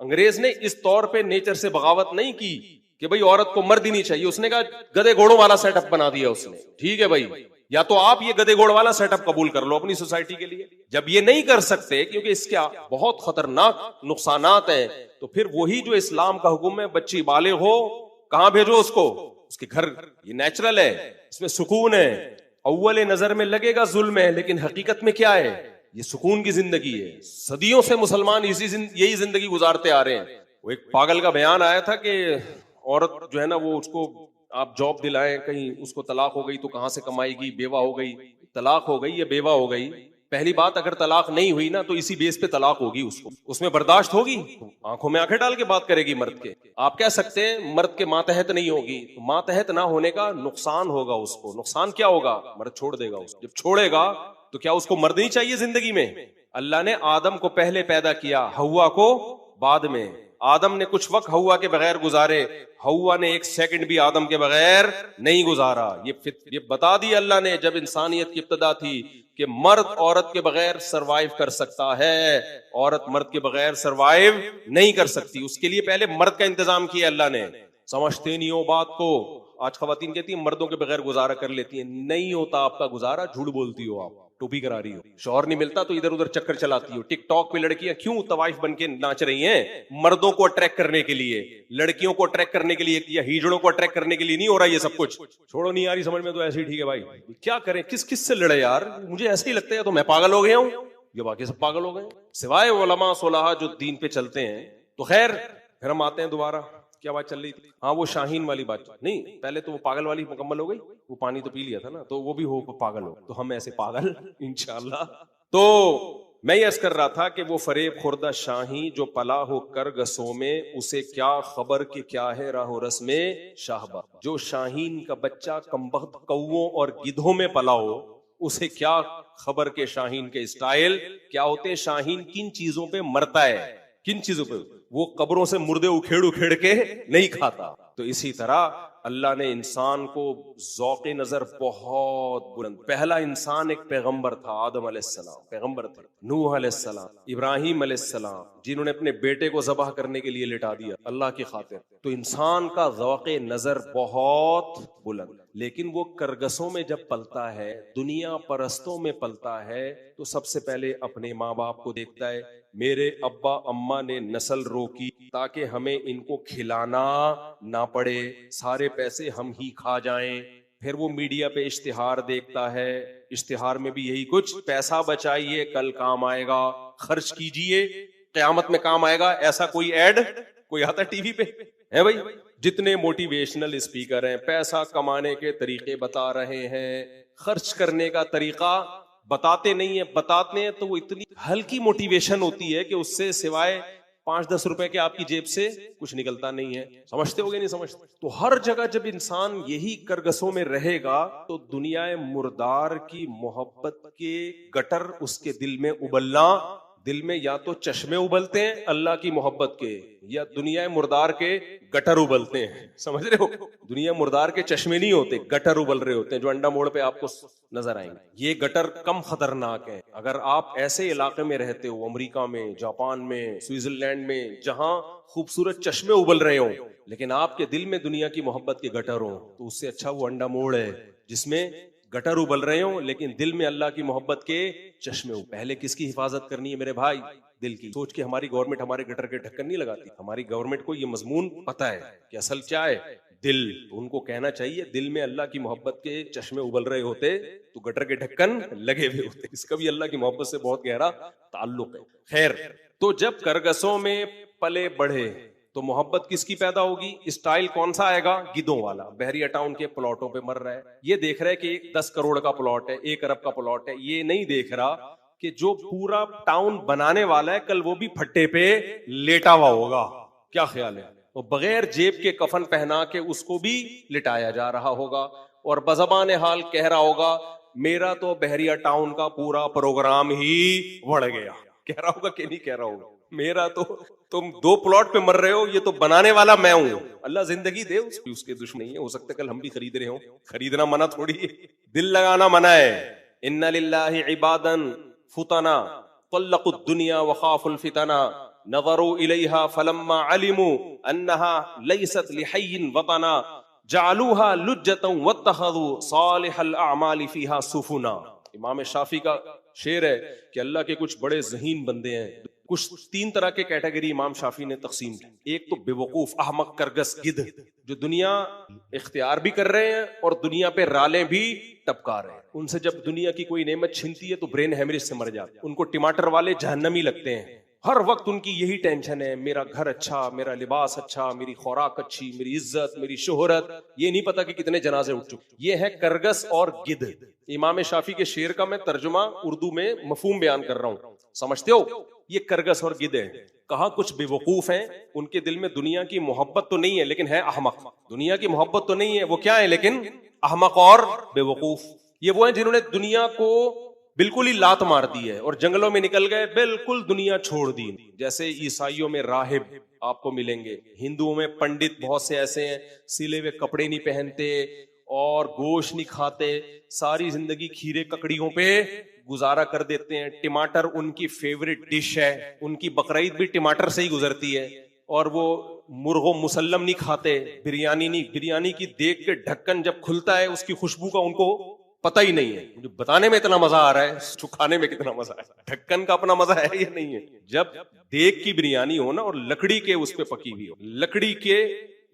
انگریز نے اس طور پہ نیچر سے بغاوت نہیں کی کہ بھئی عورت کو مرد ہی نہیں چاہیے, اس نے کہا گدے گھوڑوں والا سیٹ اپ بنا دیا اس نے. ٹھیک ہے بھائی, یا تو آپ یہ گدے گھوڑ والا سیٹ اپ قبول کر لو اپنی سوسائٹی کے لیے. جب یہ نہیں کر سکتے کیونکہ اس کے بہت خطرناک نقصانات ہیں, تو پھر وہی جو اسلام کا حکم ہے, بچی بالغ ہو کہاں بھیجو اس کو, اس کے گھر. یہ نیچرل ہے, اس میں سکون ہے. اول نظر میں لگے گا ظلم ہے, لیکن حقیقت میں کیا ہے, یہ سکون کی زندگی ہے. صدیوں سے مسلمان یہی زندگی گزارتے آ رہے ہیں. وہ ایک پاگل کا بیان آیا تھا کہ عورت جو ہے نا وہ اس کو آپ جاب دلائیں کہیں اس کو طلاق ہو گئی تو کہاں سے کمائے گی, بیوہ ہو گئی, طلاق ہو گئی یا بیوہ ہو گئی, پہلی بات اگر طلاق نہیں ہوئی نا تو اسی بیس پہ طلاق ہوگی, اس کو اس میں برداشت ہوگی, آنکھوں میں آنکھیں ڈال کے بات کرے گی مرد کے. آپ کہہ سکتے ہیں مرد کے ماتحت نہیں ہوگی, ماتحت نہ ہونے کا نقصان ہوگا اس کو. نقصان کیا ہوگا؟ مرد چھوڑ دے گا اس کو. جب چھوڑے گا تو کیا اس کو مرد نہیں چاہیے زندگی میں؟ اللہ نے آدم کو پہلے پیدا کیا, حوا کو بعد میں. آدم نے کچھ وقت حوا کے بغیر گزارے, حوا نے ایک سیکنڈ بھی آدم کے بغیر نہیں گزارا. یہ بتا دی اللہ نے جب انسانیت کی ابتدا تھی کہ مرد عورت کے بغیر سروائیو کر سکتا ہے, عورت مرد کے بغیر سروائیو نہیں کر سکتی. اس کے لیے پہلے مرد کا انتظام کیا اللہ نے. سمجھتے نہیں ہو بات کو. آج خواتین کہتی ہیں مردوں کے بغیر گزارا کر لیتی ہیں, نہیں ہوتا آپ کا گزارا, جھوٹ بولتی ہو آپ, ٹوپی کرا رہی ہو. شوہر نہیں ملتا تو ادھر ادھر چکر چلاتی ہو. ٹک ٹاک پہ لڑکیاں کیوں طوائف بن کے ناچ رہی ہیں؟ مردوں کو اٹریکٹ کرنے کے لیے, لڑکیوں کو اٹریکٹ کرنے کے لیے, یا ہیجڑوں کو اٹریکٹ کرنے کے لیے نہیں ہو رہا یہ سب کچھ. چھوڑو, نہیں آ رہی سمجھ میں تو ایسے ہی ٹھیک ہے بھائی, کیا کریں, کس سے لڑے یار. مجھے ایسے ہی لگتا ہے تو میں پاگل ہو گیا ہوں یا باقی سب پاگل ہو گئے, سوائے علماء صلحاء جو دین پہ چلتے ہیں. تو خیر پھر ہم آتے ہیں دوبارہ, کیا بات چل رہی تھی؟ ہاں وہ شاہین والی بات نہیں, پہلے تو وہ پاگل والی مکمل ہو گئی, وہ پانی تو پی لیا تھا نا, تو وہ بھی ہو پاگل ہو, تو ہم ایسے پاگل انشاءاللہ. تو میں یہ عرض کر رہا تھا کہ وہ فریب خوردہ شاہی جو پلا ہو کرگسوں میں, اسے کیا خبر کہ کیا ہے راہ و رسم شاہبہ. جو شاہین کا بچہ کمبخت کووں اور گدھوں میں پلا ہو, اسے کیا خبر کہ شاہین کے اسٹائل کیا ہوتے ہیں. شاہین کن چیزوں پہ مرتا ہے, کن چیزوں پہ؟ وہ قبروں سے مردے اکھیڑ اکھیڑ کے نہیں کھاتا. تو اسی طرح اللہ نے انسان کو ذوق نظر بہت بلند. پہلا انسان ایک پیغمبر تھا, آدم علیہ السلام پیغمبر تھے, نوح علیہ السلام, ابراہیم علیہ السلام, جنہوں نے اپنے بیٹے کو ذبح کرنے کے لیے لٹا دیا اللہ کی خاطر. تو انسان کا ذوق نظر بہت بلند. لیکن وہ کرگسوں میں جب پلتا ہے, دنیا پرستوں میں پلتا ہے, تو سب سے پہلے اپنے ماں باپ کو دیکھتا ہے. میرے ابا اماں نے نسل روکی تاکہ ہمیں ان کو کھلانا نہ پڑے, سارے پیسے ہم ہی کھا جائیں. پھر وہ میڈیا پہ اشتہار دیکھتا ہے, اشتہار میں بھی یہی کچھ, پیسہ بچائیے کل کام آئے گا, خرچ کیجئے قیامت میں کام آئے گا. ایسا کوئی ایڈ کوئی آتا ٹی وی پہ ہے بھائی؟ جتنے موٹیویشنل اسپیکر ہیں پیسہ کمانے کے طریقے بتا رہے ہیں, خرچ کرنے کا طریقہ بتاتے نہیں ہیں. بتاتے ہیں تو وہ اتنی ہلکی موٹیویشن ہوتی ہے کہ اس سے سوائے 5-10 روپے کے آپ کی جیب سے کچھ نکلتا نہیں ہے. سمجھتے ہو گے نہیں سمجھتے؟ تو ہر جگہ جب انسان یہی کرگسوں میں رہے گا تو دنیا مردار کی محبت کے گٹر اس کے دل میں ابلنا. دل میں یا تو چشمے ابلتے ہیں اللہ کی محبت کے, یا دنیا مردار کے گٹر ابلتے ہیں. سمجھ رہے ہو؟ دنیا مردار کے چشمے نہیں ہوتے, گٹر ابل رہے ہوتے ہیں جو انڈا موڑ پہ آپ کو نظر آئیں گے. یہ گٹر کم خطرناک ہے. اگر آپ ایسے علاقے میں رہتے ہو, امریکہ میں, جاپان میں, سوئٹزرلینڈ میں, جہاں خوبصورت چشمے ابل رہے ہوں, لیکن آپ کے دل میں دنیا کی محبت کے گٹر ہوں, تو اس سے اچھا وہ انڈا موڑ ہے جس میں گٹر ابل رہے ہوں لیکن دل میں اللہ کی محبت کے چشمے ہوں. پہلے کس کی حفاظت کرنی ہے میرے بھائی؟ دل کی. سوچ کے ہماری گورنمنٹ ہمارے گٹر کے ڈھکن نہیں لگاتی. ہماری گورنمنٹ کو یہ مضمون پتا ہے کہ اصل کیا ہے, دل. ان کو کہنا چاہیے دل میں اللہ کی محبت کے چشمے ابل رہے ہوتے تو گٹر کے ڈھکن لگے ہوئے ہوتے. اس کا بھی اللہ کی محبت سے بہت گہرا تعلق ہے. خیر, تو جب کرگسوں میں پلے بڑھے تو محبت کس کی پیدا ہوگی؟ اسٹائل کون سا آئے گا؟ گدوں والا. بحریہ ٹاؤن کے پلاٹوں پہ مر رہا ہے, یہ دیکھ رہا ہے کہ 10 کروڑ کا پلاٹ ہے, 1 ارب کا پلاٹ ہے. یہ نہیں دیکھ رہا کہ جو پورا ٹاؤن بنانے والا ہے کل وہ بھی پھٹے پہ لیٹا ہوا ہوگا. کیا خیال ہے؟ وہ بغیر جیب کے کفن پہنا کے اس کو بھی لٹایا جا رہا ہوگا اور بزبان حال کہہ رہا ہوگا میرا تو بحریہ ٹاؤن کا پورا پروگرام ہی بڑھ گیا. کہہ رہا ہوگا کہ نہیں کہہ رہا ہوگا؟ میرا تو, تم 2 پلاٹ پہ مر رہے ہو, یہ تو بنانے والا میں ہوں. اللہ زندگی دے, اس کے دشمن نہیں ہے. ہو سکتا ہے کل ہم بھی خرید رہے ہوں. خریدنا منع تھوڑی ہے, دل لگانا منع ہے. ان للہ عبادا فتنا طلقوا الدنيا وخافوا الفتنا نظروا الیہا فلما علموا انها ليست لحي وطنا جعلوها لجة واتخذوا صالح الاعمال فيها سفنا. امام شافعی کا شعر ہے کہ اللہ کے کچھ بڑے ذہین بندے ہیں. کچھ 3 طرح کے کیٹیگری امام شافعی نے تقسیم کی. ایک تو بے وقوف احمق کرگس گدھ جو دنیا اختیار بھی کر رہے ہیں اور دنیا پہ رالیں بھی ٹپکا رہے ہیں. ان سے جب دنیا کی کوئی نعمت چھنتی ہے تو برین ہیمریج سے مر جاتے ہیں. ان کو ٹماٹر والے جہنمی لگتے ہیں. ہر وقت ان کی یہی ٹینشن ہے، میرا گھر اچھا، میرا لباس اچھا، میری خوراک اچھی، میری عزت، میری شہرت. یہ نہیں پتا کہ کتنے جنازے اٹھ چکے. یہ ہے کرگس اور گدھ. امام شافعی کے شعر کا میں ترجمہ اردو میں مفہوم بیان کر رہا ہوں، سمجھتے ہو؟ یہ کرگس اور گدھ ہے. کہا کچھ بے وقوف ہیں، ان کے دل میں دنیا کی محبت تو نہیں ہے لیکن ہے احمق. دنیا کی محبت تو نہیں ہے، وہ کیا ہے لیکن احمق اور بے وقوف. یہ وہ ہیں جنہوں نے دنیا کو بالکل ہی لات مار دی ہے اور جنگلوں میں نکل گئے، بالکل دنیا چھوڑ دی. جیسے عیسائیوں میں راہب آپ کو ملیں گے، ہندوؤں میں پنڈت بہت سے ایسے ہیں، سلے ہوئے کپڑے نہیں پہنتے اور گوشت نہیں کھاتے، ساری زندگی کھیرے ککڑیوں پہ گزارا کر دیتے ہیں. ٹماٹر ان کی فیوریٹ ڈش ہے، ان کی بقرعید بھی ٹماٹر سے ہی گزرتی ہے. اور وہ مرغ مسلم نہیں کھاتے، بریانی نہیں. بریانی کی دیکھ کے ڈھکن جب کھلتا ہے اس کی خوشبو کا ان کو پتہ ہی نہیں ہے. مجھے بتانے میں اتنا مزہ آ رہا ہے، اس کو کھانے میں کتنا مزہ ہے. ڈھکن کا اپنا مزہ ہے یا نہیں ہے؟ جب دیگ کی بریانی ہو نا اور لکڑی کے اس پہ پکی ہوئی ہو، لکڑی کے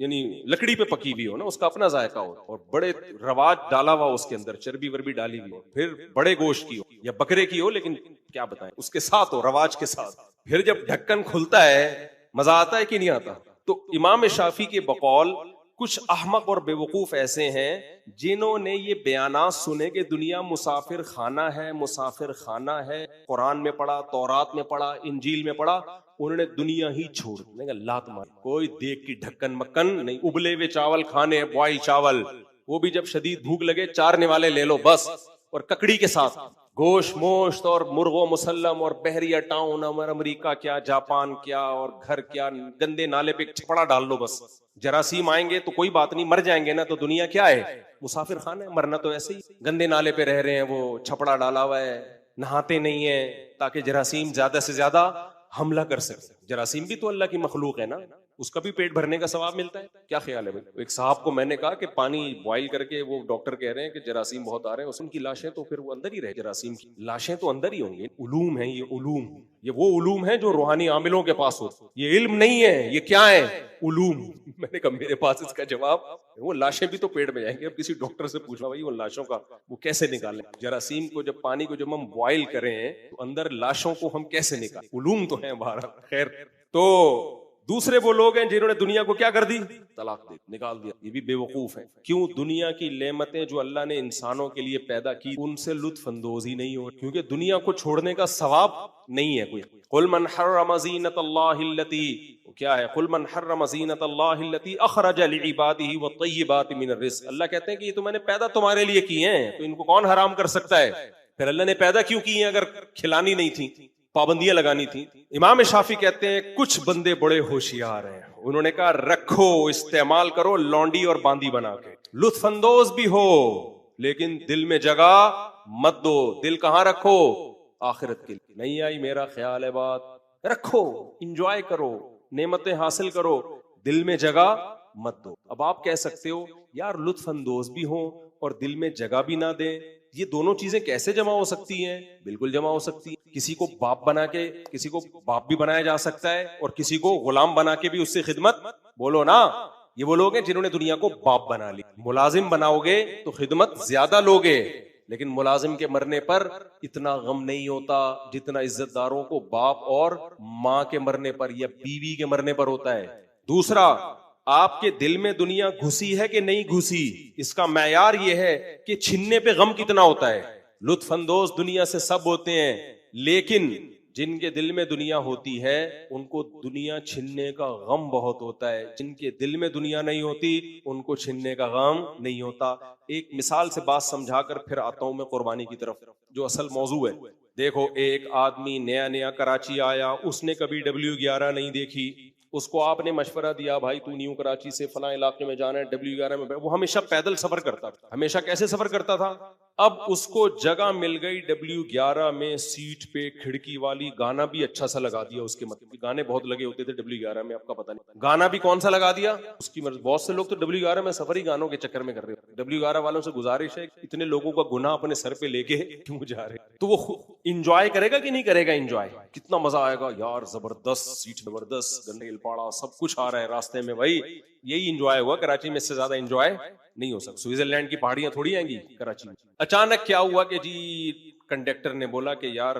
یعنی لکڑی پہ پکی ہوئی ہو نا، اس کا اپنا ذائقہ ہو، اور بڑے رواج ڈالا ہوا اس کے اندر، چربی وربی ڈالی ہوئی ہو، پھر بڑے گوشت کی ہو یا بکرے کی ہو، لیکن کیا بتائیں اس کے ساتھ ہو، رواج کے ساتھ. پھر جب ڈھکن کھلتا ہے مزہ آتا ہے کہ نہیں آتا؟ تو امام شافعی کے بقول کچھ احمق اور بے وقوف ایسے ہیں جنہوں نے یہ بیانات سنے کہ دنیا مسافر خانہ ہے، مسافر خانہ ہے. قرآن میں پڑھا، تورات میں پڑھا، انجیل میں پڑھا، انہوں نے دنیا ہی چھوڑ دی. لات مار، کوئی دیکھ کی ڈھکن مکن نہیں. ابلے ہوئے چاول کھانے، بوائل چاول، وہ بھی جب شدید بھوک لگے چارنے والے لے لو بس، اور ککڑی کے ساتھ گوشت موشت اور مرغ و مسلم اور بحریہ ٹاؤن اور امریکہ کیا، جاپان کیا، اور گھر کیا، گندے نالے پہ چھپڑا ڈال لو بس. جراثیم آئیں گے تو کوئی بات نہیں، مر جائیں گے نا. تو دنیا کیا ہے؟ مسافر خانہ ہے. مرنا تو ایسے ہی، گندے نالے پہ رہ رہے ہیں، وہ چھپڑا ڈالا ہوا ہے، نہاتے نہیں ہیں تاکہ جراثیم زیادہ سے زیادہ حملہ کر سکے. جراثیم بھی تو اللہ کی مخلوق ہے نا، اس کا بھی پیٹ بھرنے کا ثواب ملتا ہے. کیا خیال ہے بھائی؟ ایک صاحب کو میں نے کہا کہ پانی بوائل کر کے، وہ ڈاکٹر کہہ رہے ہیں کہ جراثیم بہت آ رہے ہیں، ان کی لاشیں تو پھر وہ اندر ہی رہے، جراثیم کی لاشیں تو اندر ہی ہوں گی. علوم ہیں یہ علوم، یہ وہ علوم ہیں جو روحانی عاملوں کے پاس ہوتے. یہ علم نہیں ہے، یہ کیا ہے؟ علوم. میں نے کہا میرے پاس اس کا جواب، وہ لاشیں بھی تو پیٹ میں جائیں گے. اب کسی ڈاکٹر سے پوچھنا بھائی وہ لاشوں کا وہ کیسے نکالیں؟ جراثیم کو جب پانی کو جب ہم بوائل کریں تو اندر لاشوں کو ہم کیسے نکالیں؟ علوم تو ہیں باہر. خیر، تو دوسرے وہ لوگ ہیں جنہوں نے دنیا کو کیا کر دی؟ طلاق دے، نکال دیا. یہ بھی بے وقوف ہیں. کیوں؟ دنیا کی نعمتیں جو اللہ نے انسانوں کے لیے پیدا کی ان سے لطف اندوز ہی نہیں ہو، کیونکہ دنیا کو چھوڑنے کا ثواب نہیں ہے کوئی. قل من حرم زینت اللہ التی، کیا ہے؟ قل من حرم زینت اللہ التی اخرج لعبادہ والطیبات من الرزق. اللہ کہتے ہیں کہ یہ تو میں نے پیدا تمہارے لیے کیے ہیں، تو ان کو کون حرام کر سکتا ہے؟ پھر اللہ نے پیدا کیوں کی ہیں اگر کھلانی نہیں تھی، پابندیاں لگانی تھی؟ امام شافعی کہتے ہیں کچھ بندے بڑے ہوشیار ہیں، انہوں نے کہا رکھو، استعمال کرو لونڈی اور باندی بنا کے، لطف اندوز بھی ہو لیکن دل میں جگہ مت دو. دل کہاں رکھو؟ آخرت کے لیے. نہیں آئی میرا خیال ہے بات؟ رکھو، انجوائے کرو، نعمتیں حاصل کرو، دل میں جگہ مت دو. اب آپ کہہ سکتے ہو یار لطف اندوز بھی ہوں اور دل میں جگہ بھی نہ دیں، یہ دونوں چیزیں کیسے جمع ہو سکتی ہیں؟ بالکل جمع ہو سکتی ہیں. کسی کو باپ بنا کے، کسی کو باپ بھی بنایا جا سکتا ہے اور کسی کو غلام بنا کے بھی اس سے خدمت. بولو نا. یہ وہ لوگ ہیں جنہوں نے دنیا کو باپ بنا لی. ملازم بناؤ گے تو خدمت زیادہ لوگے، لیکن ملازم کے مرنے پر اتنا غم نہیں ہوتا جتنا عزت داروں کو باپ اور ماں کے مرنے پر یا بیوی کے مرنے پر ہوتا ہے. دوسرا، آپ کے دل میں دنیا گھسی ہے کہ نہیں گھسی، اس کا معیار یہ ہے کہ چھننے پہ غم کتنا ہوتا ہے. لطف اندوز دنیا سے سب ہوتے ہیں، لیکن جن کے دل میں دنیا ہوتی ہے ان کو دنیا چھننے کا غم بہت ہوتا ہے. جن کے دل میں دنیا نہیں ہوتی ان کو چھننے کا غم نہیں ہوتا. ایک مثال سے بات سمجھا کر پھر آتا ہوں میں قربانی کی طرف، جو اصل موضوع ہے. دیکھو، ایک آدمی نیا کراچی آیا، اس نے کبھی W11 نہیں دیکھی، اس کو آپ نے مشورہ دیا بھائی تو نیو کراچی سے فلاں علاقے میں جانا ہے، W11 میں. وہ ہمیشہ پیدل سفر کرتا تھا. ہمیشہ کیسے سفر کرتا تھا؟ اب اس کو جگہ مل گئی W11 میں سیٹ پہ کھڑکی والی، گانا بھی اچھا سا لگا دیا اس کے. مطلب گانے بہت لگے ہوتے تھے W11 میں، آپ کا پتہ نہیں گانا بھی کون سا لگا دیا اس کی مرضی. بہت سے لوگ تو W11 میں سفر ہی گانوں کے چکر میں کر رہے ہیں. W11 والوں سے گزارش ہے اتنے لوگوں کا گناہ اپنے سر پہ لے کے کیوں جا رہے؟ تو وہ انجوائے کرے گا کہ نہیں کرے گا؟ انجوائے کتنا مزہ آئے گا یار، زبردست سیٹ، زبردست گنڈے الپاڑا سب کچھ آ رہا ہے راستے میں. بھائی یہی انجوائے ہوا کراچی میں، اس سے زیادہ انجوائے نہیں ہو سکتا. سوئٹزرلینڈ کی پہاڑیاں تھوڑی آئیں گی کراچی میں. اچانک کیا ہوا کہ جی کنڈکٹر نے بولا کہ یار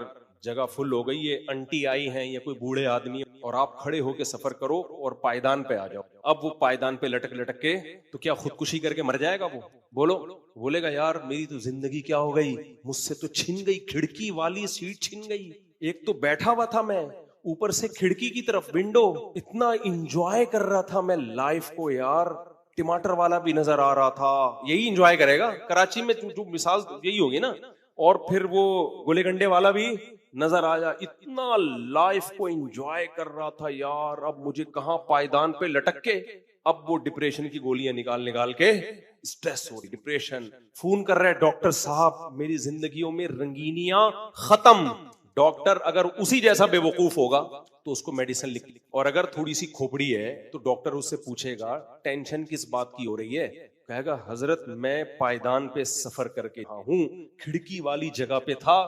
جگہ فل ہو گئی ہے, انٹی آئی ہیں یا کوئی بوڑھے آدمی, اور آپ کھڑے ہو کے سفر کرو اور پائیدان پہ آ جاؤ. اب وہ پائیدان پہ لٹک لٹک کے تو کیا خودکشی کر کے مر جائے گا وہ؟ بولو. بولے گا یار میری تو زندگی کیا ہو گئی, مجھ سے تو چھن گئی, کھڑکی والی سیٹ چھن گئی. ایک تو بیٹھا ہوا تھا میں, اوپر سے کھڑکی کی طرف ونڈو, اتنا انجوائے کر رہا تھا میں لائف کو یار. ٹماٹر والا بھی نظر آ رہا تھا, یہی انجوائے کرے گا کراچی میں جو مثال یہی ہوگی نا. اور پھر وہ گولے گنڈے والا بھی نظر آیا, اتنا لائف کو انجوائے کر رہا تھا یار. اب مجھے کہاں پائیدان پہ لٹک کے, اب وہ ڈپریشن کی گولیاں نکال کے اسٹریس ہو رہی, ڈپریشن. فون کر رہے ڈاکٹر صاحب میری زندگیوں میں رنگینیاں ختم. ڈاکٹر اگر اسی جیسا بے وقوف ہوگا تو اس کو میڈیسن لکھ, اور اگر تھوڑی سی کھوپڑی ہے تو ڈاکٹر اس سے پوچھے گا ٹینشن کس بات کی ہو رہی ہے, کہے گا حضرت میں پائیدان پہ سفر کر کے ہوں, کھڑکی والی جگہ پہ تھا,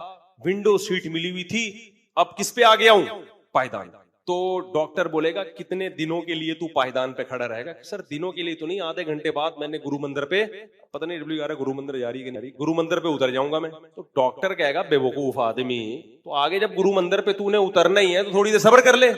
ونڈو سیٹ ملی ہوئی تھی, اب کس پہ آ گیا ہوں, پائیدان. تو ڈاکٹر بولے گا کتنے دنوں کے لیے تو پائیدان پہ کھڑا رہے گا؟ سر دنوں کے لیے تو نہیں, آدھے گھنٹے بعد میں نے گرو مندر پہ, پتہ نہیں ڈبلیو آر گرو مندر جا رہی کہ نہیں, گرو مندر پہ اتر جاؤں گا میں. تو ڈاکٹر کہے گا بے وقوف آدمی, تو آگے جب گرو مندر پہ تو نے اترنا ہی ہے تو تھوڑی دیر صبر کر لے,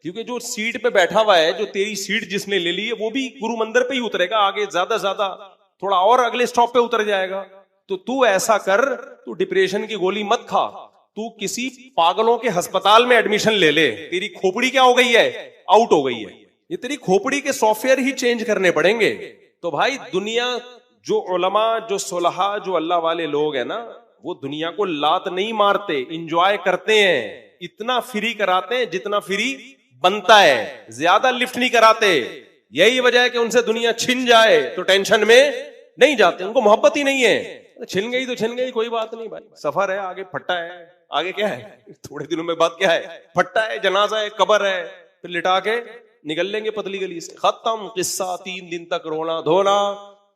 کیونکہ جو سیٹ پہ بیٹھا ہوا ہے, جو تیری سیٹ جس نے لے لی ہے, وہ بھی گرو مندر پہ ہی اترے گا, آگے زیادہ زیادہ تھوڑا اور اگلے اسٹاپ پہ اتر جائے گا. تو ایسا کر, تو ڈپریشن کی گولی مت کھا, تو کسی پاگلوں کے ہسپتال میں ایڈمیشن لے لے. تیری کھوپڑی کیا ہو گئی ہے, آؤٹ ہو گئی ہے. یہ تیری کھوپڑی کے سافٹ ویئر ہی چینج کرنے پڑیں گے. تو بھائی دنیا, جو علماء, جو صلحاء, جو اللہ والے لوگ ہیں نا, وہ دنیا کو لات نہیں مارتے, انجوائے کرتے ہیں. اتنا فری کراتے ہیں جتنا فری بنتا ہے, زیادہ لفٹ نہیں کراتے. یہی وجہ ہے کہ ان سے دنیا چھن جائے تو ٹینشن میں نہیں جاتے, ان کو محبت ہی نہیں ہے. چھن گئی تو چھن گئی, کوئی بات نہیں بھائی, سفر ہے آگے, پھٹا ہے آگے, کیا ہے تھوڑے دنوں میں بعد کیا ہے, پھٹا ہے, جنازہ ہے, قبر ہے, پھر لٹا کے نکل لیں گے پتلی گلی سے, ختم قصہ. 3 دن تک رونا دھونا,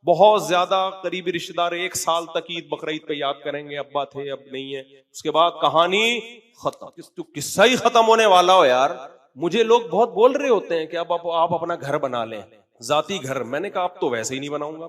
بہت زیادہ قریبی رشتہ دار 1 سال تک عید بقرعید پہ یاد کریں گے, ابا تھے اب نہیں ہے, اس کے بعد کہانی ختم. تو قصہ ہی ختم ہونے والا ہو یار. مجھے لوگ بہت بول رہے ہوتے ہیں کہ اب آپ اپنا گھر بنا لیں, ذاتی گھر. میں نے کہا اب تو ویسے ہی نہیں بناؤں گا.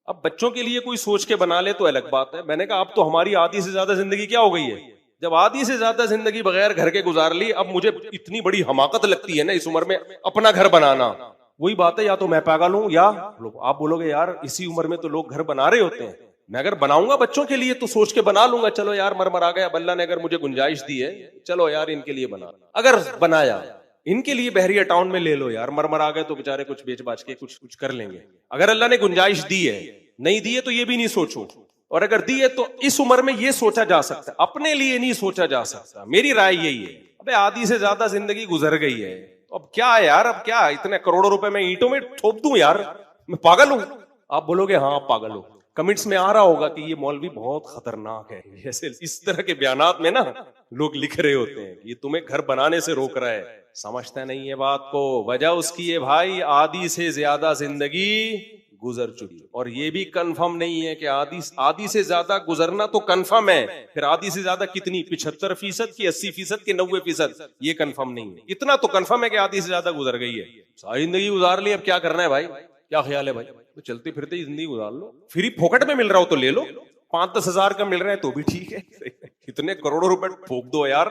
اب بچوں کے لیے کوئی سوچ کے بنا لے تو الگ بات ہے. میں نے کہا اب تو ہماری آدھی سے زیادہ زندگی کیا ہو گئی ہے, جب آدھی سے زیادہ زندگی بغیر گھر کے گزار لی, اب مجھے اتنی بڑی حماقت لگتی ہے نا اس عمر میں اپنا گھر بنانا. وہی بات ہے, یا تو میں پاگل ہوں یا آپ بولو گے یار اسی عمر میں تو لوگ گھر بنا رہے ہوتے ہیں. میں اگر بناؤں گا بچوں کے لیے تو سوچ کے بنا لوں گا, چلو یار مر آ گیا, اب اللہ نے اگر مجھے گنجائش دی ہے, چلو یار ان کے لیے بنا. اگر بنایا ان کے لیے بحریہ ٹاؤن میں لے لو یار, مر آ گئے تو بےچارے کچھ بیچ باچ کے کچھ کر لیں گے. اگر اللہ نے گنجائش دی ہے, نہیں دی ہے تو یہ بھی نہیں سوچو, اور اگر دی ہے تو اس عمر میں یہ سوچا جا سکتا, اپنے لیے نہیں سوچا جا سکتا. میری رائے یہی ہے. ابے آدھی سے زیادہ زندگی گزر گئی ہے, اب کیا ہے یار, اب کیا اتنے کروڑوں روپے میں اینٹوں میں ٹھوپ دوں یار, میں پاگل ہوں. آپ بولو گے ہاں آپ پاگل ہو. کمنٹس میں آ رہا ہوگا کہ یہ مولوی بہت خطرناک ہے, ایسے اس طرح کے بیانات میں نا لوگ لکھ رہے ہوتے ہیں کہ یہ تمہیں گھر بنانے سے روک رہا ہے. سمجھتا نہیں ہے بات کو. وجہ اس کی ہے بھائی, آدھی سے زیادہ زندگی گزر چکی, اور یہ بھی کنفرم نہیں ہے کہ آدھی سے زیادہ گزرنا تو کنفرم ہے, پھر آدھی سے زیادہ کتنی, 75% کی, 80% کی, 90%, یہ کنفرم نہیں ہے. اتنا تو کنفرم ہے کہ آدھی سے زیادہ گزر گئی ہے. ساری زندگی گزار لی, اب کیا کرنا ہے بھائی, کیا خیال ہے بھائی؟ تو چلتے پھرتے ہی زندگی گزار لو. فری پھوکٹ میں مل رہا ہو تو لے لو, 5-10 ہزار کا مل رہا ہے تو بھی ٹھیک ہے. اتنے کروڑوں روپے پھونک دو یار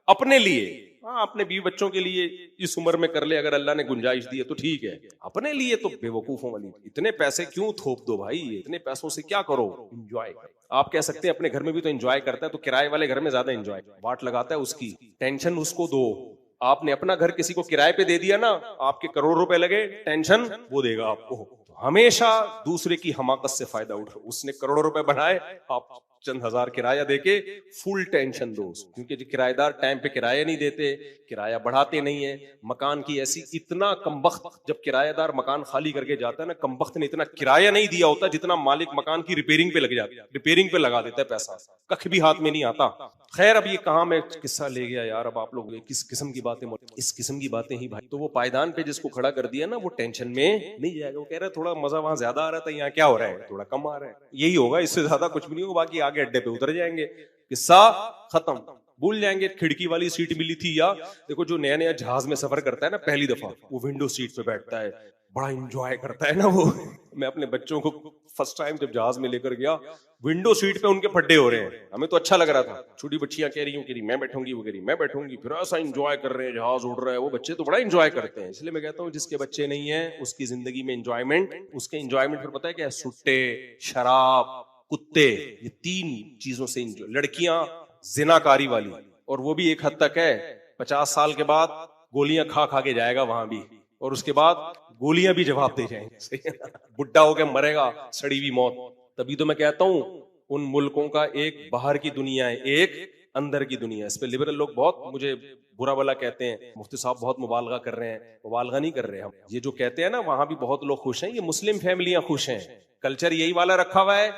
اپنے لیے. ہاں اپنے بیوی بچوں کے لیے اس عمر میں کر لے, اگر اللہ نے گنجائش دی ہے تو ٹھیک ہے. اپنے لیے تو بے وقوفوں والی اتنے پیسے کیوں تھوپ دو بھائی, اتنے پیسوں سے کیا کرو, انجوائے. آپ کہہ سکتے ہیں اپنے گھر میں بھی تو انجوائے کرتا ہے, تو کرائے والے گھر میں زیادہ انجوائے, واٹ لگاتا ہے اس کی, ٹینشن اس کو دو. آپ نے اپنا گھر کسی کو کرائے پہ دے دیا نا, آپ کے کروڑ روپے لگے, ٹینشن وہ دے گا آپ کو. ہمیشہ دوسرے کی حماقت سے فائدہ اٹھو. اس نے کروڑوں روپے بنائے, آپ چند ہزار کرایہ دے کے فل ٹینشن دو, کیونکہ جو کرایہ دار ٹائم پہ کرایہ نہیں دیتے, کرایہ بڑھاتے نہیں ہیں. مکان کی ایسی اتنا کمبخت, جب کرایہ دار مکان خالی کر کے جاتا ہے نا, کمبخت نے اتنا کرایہ نہیں دیا ہوتا جتنا مالک مکان کی ریپیئرنگ پہ لگ جاتا ہے, ریپیئرنگ پہ لگا دیتا ہے پیسہ, کخ بھی ہاتھ میں نہیں آتا. خیر اب یہ کہاں میں قصہ لے گیا یار, اب آپ لوگ کس قسم کی باتیں, اس قسم کی باتیں ہی بھائی. تو وہ پائیدان پہ جس کو کھڑا کر دیا نا, وہ ٹینشن میں نہیں جائے گا. وہ کہہ رہا ہے تھوڑا مزہ وہاں زیادہ آ رہا تھا, یہاں کیا ہو رہا ہے, تھوڑا کم آ رہا ہے. یہی ہوگا, اس سے زیادہ کچھ بھی نہیں ہوگا. باقی آگے اڈے پہ اتر جائیں گے, قصہ ختم, بھول جائیں گے. کھڑکی والی سیٹ ملی تھی, یا دیکھو جو نیا نیا جہاز میں سفر کرتا ہے نا پہلی دفعہ, وہ ونڈو سیٹ پہ بیٹھتا ہے, بڑا انجوائے کرتا ہے نا وہ. میں اپنے بچوں کو فرسٹ ٹائم جب جہاز میں لے کر گیا, ونڈو سیٹ پہ ان کے پھڈے ہو رہے ہیں, ہمیں تو اچھا لگ رہا تھا, چھوٹی بچیاں کہہ رہی ہوں کہ میں بیٹھوں گی, وہ کہہ رہی میں بیٹھوں گی, پھر ایسا انجوائے کر رہے ہیں, جہاز اڑ رہا ہے, وہ بچے تو بڑا انجوائے کرتے ہیں. اس لیے میں کہتا ہوں جس کے بچے نہیں ہیں اس کی زندگی میں انجوائمنٹ, اس کے انجوائمنٹ پھر پتہ ہے کیا ہے, سٹے, شراب, کتے, یہ 3 چیزوں سے انجوائے. لڑکیاں زنا کاری والی, اور وہ بھی ایک حد تک ہے, 50 سال کے بعد گولیاں کھا کھا کے جائے گا وہاں بھی, اور اس کے بعد گولیاں بھی جواب دے جائیں گے, بڈھا ہو کے مرے گا سڑی ہوئی موت. تبھی تو میں کہتا ہوں ان ملکوں کا ایک باہر کی دنیا ہے, ایک اندر کی دنیا. اس پہ لبرل لوگ بہت مجھے برا بلا کہتے ہیں, مفتی صاحب بہت مبالغہ کر رہے ہیں. مبالغہ نہیں کر رہے ہم, یہ جو کہتے ہیں نا وہاں بھی بہت لوگ خوش ہیں, یہ مسلم فیملیاں خوش ہیں, کلچر یہی والا رکھا ہوا ہے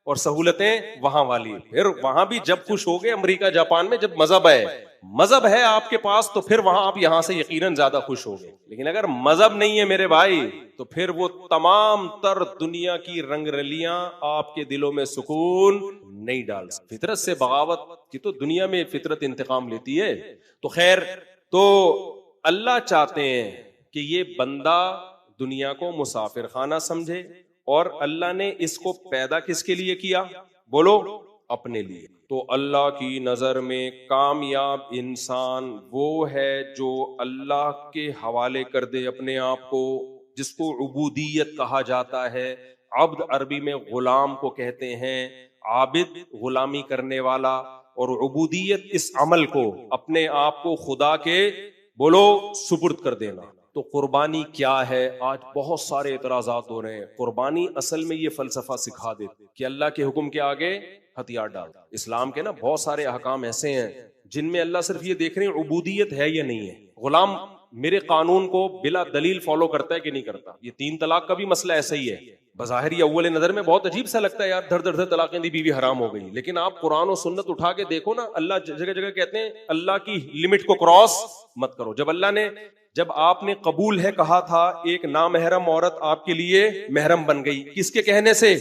اور سہولتیں وہاں والی. پھر وہاں بھی جب خوش ہو گئے امریکہ جاپان میں, جب مذہب ہے آپ کے پاس تو پھر وہاں آپ یہاں سے یقیناً زیادہ خوش ہو گئے. لیکن اگر مذہب نہیں ہے میرے بھائی تو پھر وہ تمام تر دنیا کی رنگ رلیاں آپ کے دلوں میں سکون نہیں ڈال سکتی. فطرت سے بغاوت کی تو دنیا میں فطرت انتقام لیتی ہے. تو خیر, تو اللہ چاہتے ہیں کہ یہ بندہ دنیا کو مسافر خانہ سمجھے, اور اللہ نے اس کو پیدا کس کے لیے کیا, بولو, اپنے لیے. تو اللہ کی نظر میں کامیاب انسان وہ ہے جو اللہ کے حوالے کر دے اپنے آپ کو, جس کو عبودیت کہا جاتا ہے. عبد عربی میں غلام کو کہتے ہیں, عابد غلامی کرنے والا, اور عبودیت اس عمل کو, اپنے آپ کو خدا کے بولو سپرد کر دینا. تو قربانی کیا ہے؟ آج بہت سارے اعتراضات ہو رہے ہیں. قربانی اصل میں یہ فلسفہ سکھا دیتے کہ اللہ کے حکم کے آگے ہتھیار ڈال. اسلام کے نا بہت سارے احکام ایسے ہیں جن میں اللہ صرف یہ دیکھ رہے ہیں عبودیت ہے یا نہیں ہے. غلام میرے قانون کو بلا دلیل فالو کرتا ہے کہ نہیں کرتا. یہ 3 طلاق کا بھی مسئلہ ایسا ہی ہے. بظاہر یہ اول نظر میں بہت عجیب سا لگتا ہے, یار دھر دھر طلاقیں دی, بیوی حرام ہو گئی. لیکن آپ قرآن و سنت اٹھا کے دیکھو نا, اللہ جگہ جگہ کہتے ہیں اللہ کی لمٹ کو کراس مت کرو. جب آپ نے قبول ہے کہا تھا, ایک نامحرم عورت آپ کے لیے محرم بن گئی, کس کے کہنے سے؟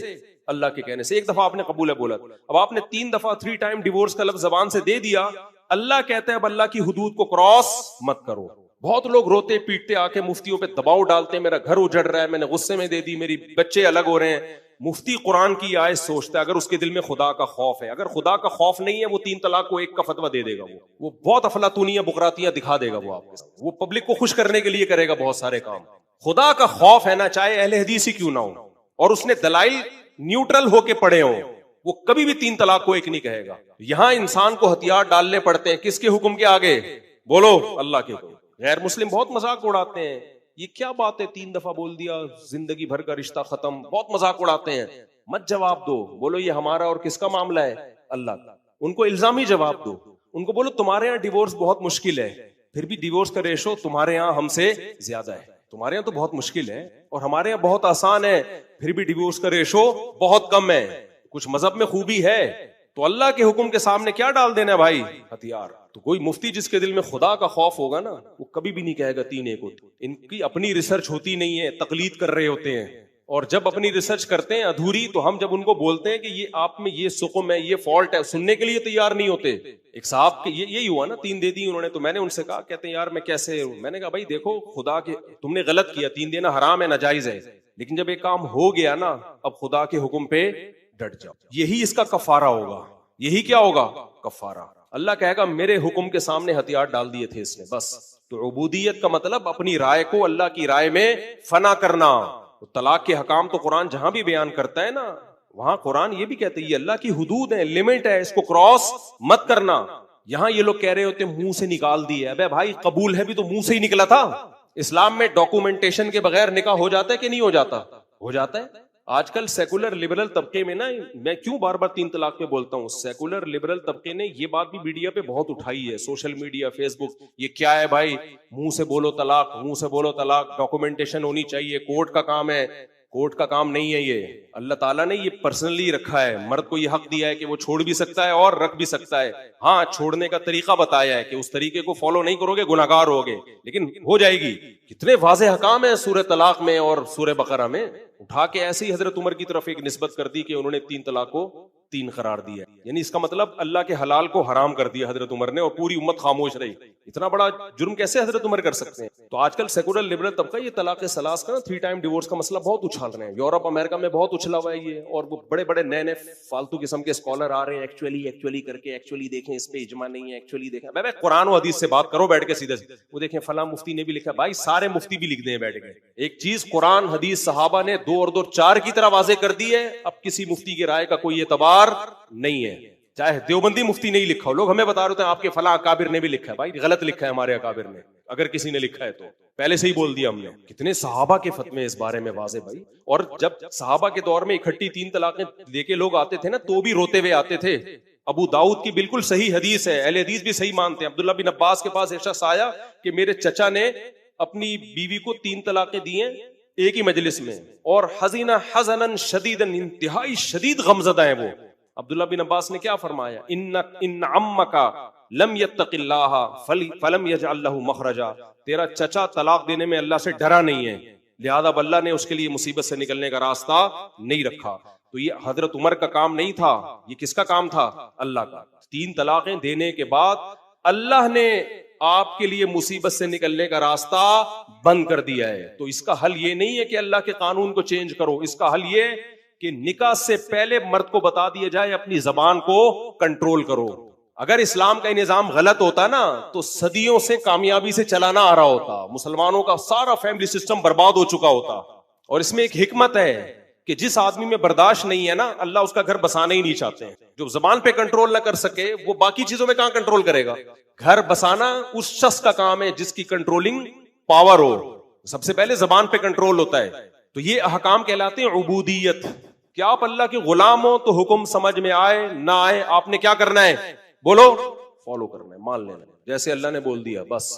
اللہ کے کہنے سے. ایک دفعہ آپ نے قبول ہے بولا, اب آپ نے 3 دفعہ 3 ٹائم ڈیورس کا لفظ زبان سے دے دیا. اللہ کہتا ہے اب اللہ کی حدود کو کراس مت کرو. بہت لوگ روتے پیٹتے آ کے مفتیوں پہ دباؤ ڈالتے ہیں, میرا گھر اجڑ رہا ہے, میں نے غصے میں دے دی, میری بچے الگ ہو رہے ہیں. مفتی قرآن کی آیت سوچتا ہے, اگر اس کے دل میں خدا کا خوف ہے, اگر خدا کا خوف نہیں ہے وہ 3 طلاق کو 1 کا فتویٰ دے دے گا. وہ بہت افلاطونیاں بکراتیاں دکھا دے گا, وہ آپ کے, وہ پبلک کو خوش کرنے کے لیے کرے گا بہت سارے کام. خدا کا خوف ہے نا, چاہے اہل حدیث ہی کیوں نہ ہو, اور اس نے دلائل نیوٹرل ہو کے پڑھے ہوں, وہ کبھی بھی 3 طلاق کو 1 نہیں کہے گا. یہاں انسان کو ہتھیار ڈالنے پڑتے ہیں کس کے حکم کے آگے, بولو, اللہ کے حکم. غیر مسلم بہت مذاق اڑاتے ہیں, یہ کیا بات ہے 3 دفعہ بول دیا زندگی بھر کا رشتہ ختم, بہت مذاق اڑاتے ہیں. مت جواب دو, بولو یہ ہمارا اور کس کا معاملہ ہے, اللہ کا. ان کو الزامی جواب دو, ان کو بولو تمہارے یہاں ڈیورس بہت مشکل ہے, پھر بھی ڈیورس کا ریشو تمہارے یہاں ہم سے زیادہ ہے. تمہارے یہاں تو بہت مشکل ہے اور ہمارے یہاں بہت آسان ہے, پھر بھی ڈیورس کا ریشو بہت کم ہے. کچھ مذہب میں خوبی ہے, تو اللہ کے حکم کے سامنے کیا ڈال دینا بھائی, ہتھیار. تو کوئی مفتی جس کے دل میں خدا کا خوف ہوگا نا, وہ کبھی بھی نہیں کہے گا 3 1 ہوتی. ان کی اپنی ریسرچ ہوتی نہیں ہے, تقلید کر رہے ہوتے ہیں, اور جب اپنی ریسرچ کرتے ہیں ادھوری, تو ہم جب ان کو بولتے ہیں کہ یہ آپ میں یہ سقم ہے, یہ فالٹ ہے, سننے کے لیے تیار نہیں ہوتے. ایک صاحب کے یہی ہوا نا, 3 دے دی انہوں نے, تو میں نے ان سے کہا, کہتے ہیں یار میں کیسے, میں نے کہا بھائی دیکھو خدا کے, تم نے غلط کیا, 3 دینا حرام ہے, ناجائز ہے, لیکن جب ایک کام ہو گیا نا, اب خدا کے حکم پہ ڈٹ جاؤ. یہی اس کا کفارہ ہوگا. یہی کیا ہوگا, کفارہ. اللہ کہے گا میرے حکم کے سامنے ہتھیار ڈال دیے تھے اس نے, بس. تو عبودیت کا مطلب اپنی رائے کو اللہ کی رائے میں فنا کرنا. طلاق کے حکام تو قرآن جہاں بھی بیان کرتا ہے نا, وہاں قرآن یہ بھی کہتے ہیں یہ اللہ کی حدود ہے, لمٹ ہے, اس کو کراس مت کرنا. یہاں یہ لوگ کہہ رہے ہوتے منہ سے نکال دیے. ابے بھائی قبول ہے بھی تو منہ سے ہی نکلا تھا. اسلام میں ڈاکومنٹیشن کے بغیر نکاح ہو جاتا ہے کہ نہیں ہو جاتا؟ ہو جاتا ہے. آج کل سیکولر لبرل طبقے میں نا, میں کیوں بار بار 3 طلاق پہ بولتا ہوں, سیکولر لبرل طبقے نے یہ بات بھی میڈیا پہ بہت اٹھائی ہے, سوشل میڈیا, فیس بک. یہ کیا ہے بھائی, منہ سے بولو طلاق, منہ سے بولو طلاق, ڈاکومنٹیشن ہونی چاہیے, کورٹ کا کام ہے. کورٹ کا کام نہیں ہے یہ, اللہ تعالیٰ نے یہ پرسنلی رکھا ہے. مرد کو یہ حق دیا ہے کہ وہ چھوڑ بھی سکتا ہے اور رکھ بھی سکتا ہے. ہاں, چھوڑنے کا طریقہ بتایا ہے کہ اس طریقے کو فالو نہیں کرو گے گناہگار ہوگے, لیکن ہو جائے گی. کتنے واضح احکام ہیں سورہ طلاق میں اور سورہ بقرہ میں. اٹھا کے ایسے ہی حضرت عمر کی طرف ایک نسبت کر دی کہ انہوں نے 3 طلاق کو 3 قرار دیا. یعنی اس کا مطلب اللہ کے حلال کو حرام کر دیا حضرت عمر نے, اور پوری امت خاموش رہی. اتنا بڑا جرم کیسے حضرت عمر کر سکتے ہیں؟ تو آج کل سیکولر لبرل طبقہ یہ طلاق ثلاث کا 3 ٹائم ڈیورس کا مسئلہ بہت اچھال رہے ہیں. یورپ امریکہ میں بہت اچھلا ہوا ہے یہ, اور وہ بڑے بڑے نئے فالتو قسم کے اسکالر آ رہے ہیں ایکچولی کر کے, ایکچولی دیکھیں اس پہ اجماع نہیں ہے, ایکچولی دیکھیں. بھائی قرآن و حدیث سے بات کرو بیٹھ کے سیدھے سے. وہ دیکھیں فلاں مفتی نے بھی لکھا. بھائی سارے مفتی بھی لکھ دیں بیٹھ کے. ایک چیز قرآن حدیث صحابہ نے 2 اور 2 4 کی طرح واضح کر دی ہے, اب کسی مفتی کی رائے کا کوئی اعتبار نہیں ہے. چاہے دیوبندی مفتی نہیں لکھا ہو, لوگ ہمیں بتا رہے ہیں آپ کے فلاں اکابر نے بھی لکھا ہے. بھائی غلط لکھا ہے ہمارے اکابر نے, اگر کسی نے لکھا ہے تو پہلے سے ہی بول دیا ہم نے. کتنے صحابہ کے فتوے اس بارے میں واضح بھائی. اور جب صحابہ کے دور میں اکٹھی 3 طلاقیں دے کے لوگ آتے تھے نا, تو بھی روتے ہوئے آتے تھے. ابو داؤد کی بالکل صحیح حدیث ہے, اہل حدیث بھی صحیح مانتے ہیں. عبداللہ بن عباس کے پاس ایک شخص آیا کہ میرے چچا نے اپنی بیوی کو 3 طلاقیں دی ہیں ایک ہی مجلس میں, اور حزینہ حزنن شدیدا, انتہائی شدید غمزدہ ہیں وہ. عبداللہ بن عباس نے کیا فرمایا؟ ان عمک لم یتق اللہ فلم یجعل له مخرجا. تیرا چچا طلاق دینے میں اللہ سے ڈرا نہیں ہے, لہذا اللہ نے اس کے لیے مصیبت سے نکلنے کا راستہ نہیں رکھا. تو یہ حضرت عمر کا کام نہیں تھا, یہ کس کا کام تھا؟ اللہ کا. 3 طلاقیں دینے کے بعد اللہ نے آپ کے لیے مصیبت سے نکلنے کا راستہ بند کر دیا ہے. تو اس کا حل یہ نہیں ہے کہ اللہ کے قانون کو چینج کرو, اس کا حل یہ کہ نکاح سے پہلے مرد کو بتا دیا جائے اپنی زبان کو کنٹرول کرو. اگر اسلام کا نظام غلط ہوتا نا تو صدیوں سے کامیابی سے چلانا آ رہا ہوتا, مسلمانوں کا سارا فیملی سسٹم برباد ہو چکا ہوتا. اور اس میں ایک حکمت ہے کہ جس آدمی میں برداشت نہیں ہے نا, اللہ اس کا گھر بسانا ہی نہیں چاہتے ہیں. جو زبان پہ کنٹرول نہ کر سکے وہ باقی چیزوں میں کہاں کنٹرول کرے گا؟ گھر بسانا اس شخص کا کام ہے جس کی کنٹرولنگ پاور ہو. سب سے پہلے زبان پہ کنٹرول ہوتا ہے. تو یہ احکام کہلاتے ہیں عبودیت. کہ آپ اللہ کے غلام ہو تو حکم سمجھ میں آئے نہ آئے, آپ نے کیا کرنا ہے؟ بولو, فالو کرنا ہے, مان لینا ہے, جیسے اللہ نے بول دیا بس.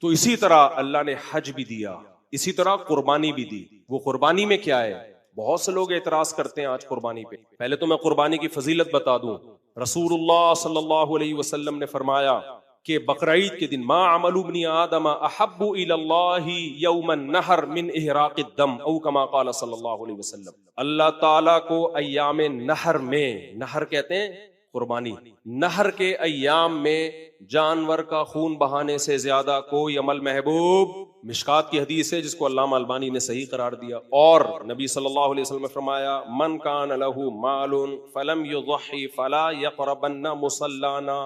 تو اسی طرح اللہ نے حج بھی دیا, اسی طرح قربانی بھی دی. وہ قربانی میں کیا ہے؟ بہت سے لوگ اعتراض کرتے ہیں آج قربانی پہ. پہلے تو میں قربانی کی فضیلت بتا دوں. رسول اللہ صلی اللہ علیہ وسلم نے فرمایا کہ بقرعید کے دن ما عمل ابن آدم احب الی اللہ یوم النحر من احراق الدم او کما قال صلی اللہ علیہ وسلم. اللہ تعالیٰ کو ایام نحر میں, نحر کہتے ہیں قربانی, نحر کے ایام میں جانور کا خون بہانے سے زیادہ کوئی عمل محبوب. مشکات کی حدیث ہے جس کو علامہ البانی نے صحیح قرار دیا. اور نبی صلی اللہ علیہ وسلم نے فرمایا من کان لہ مال فلم یضحی فلا یقربن مصلانا.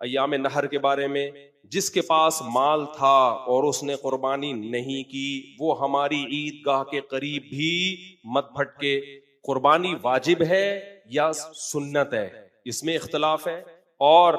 ایام نحر کے بارے میں, جس کے پاس مال تھا اور اس نے قربانی نہیں کی وہ ہماری عید گاہ کے قریب بھی مت پھٹکے. قربانی واجب ہے یا سنت ہے, اس میں اختلاف ہے. اور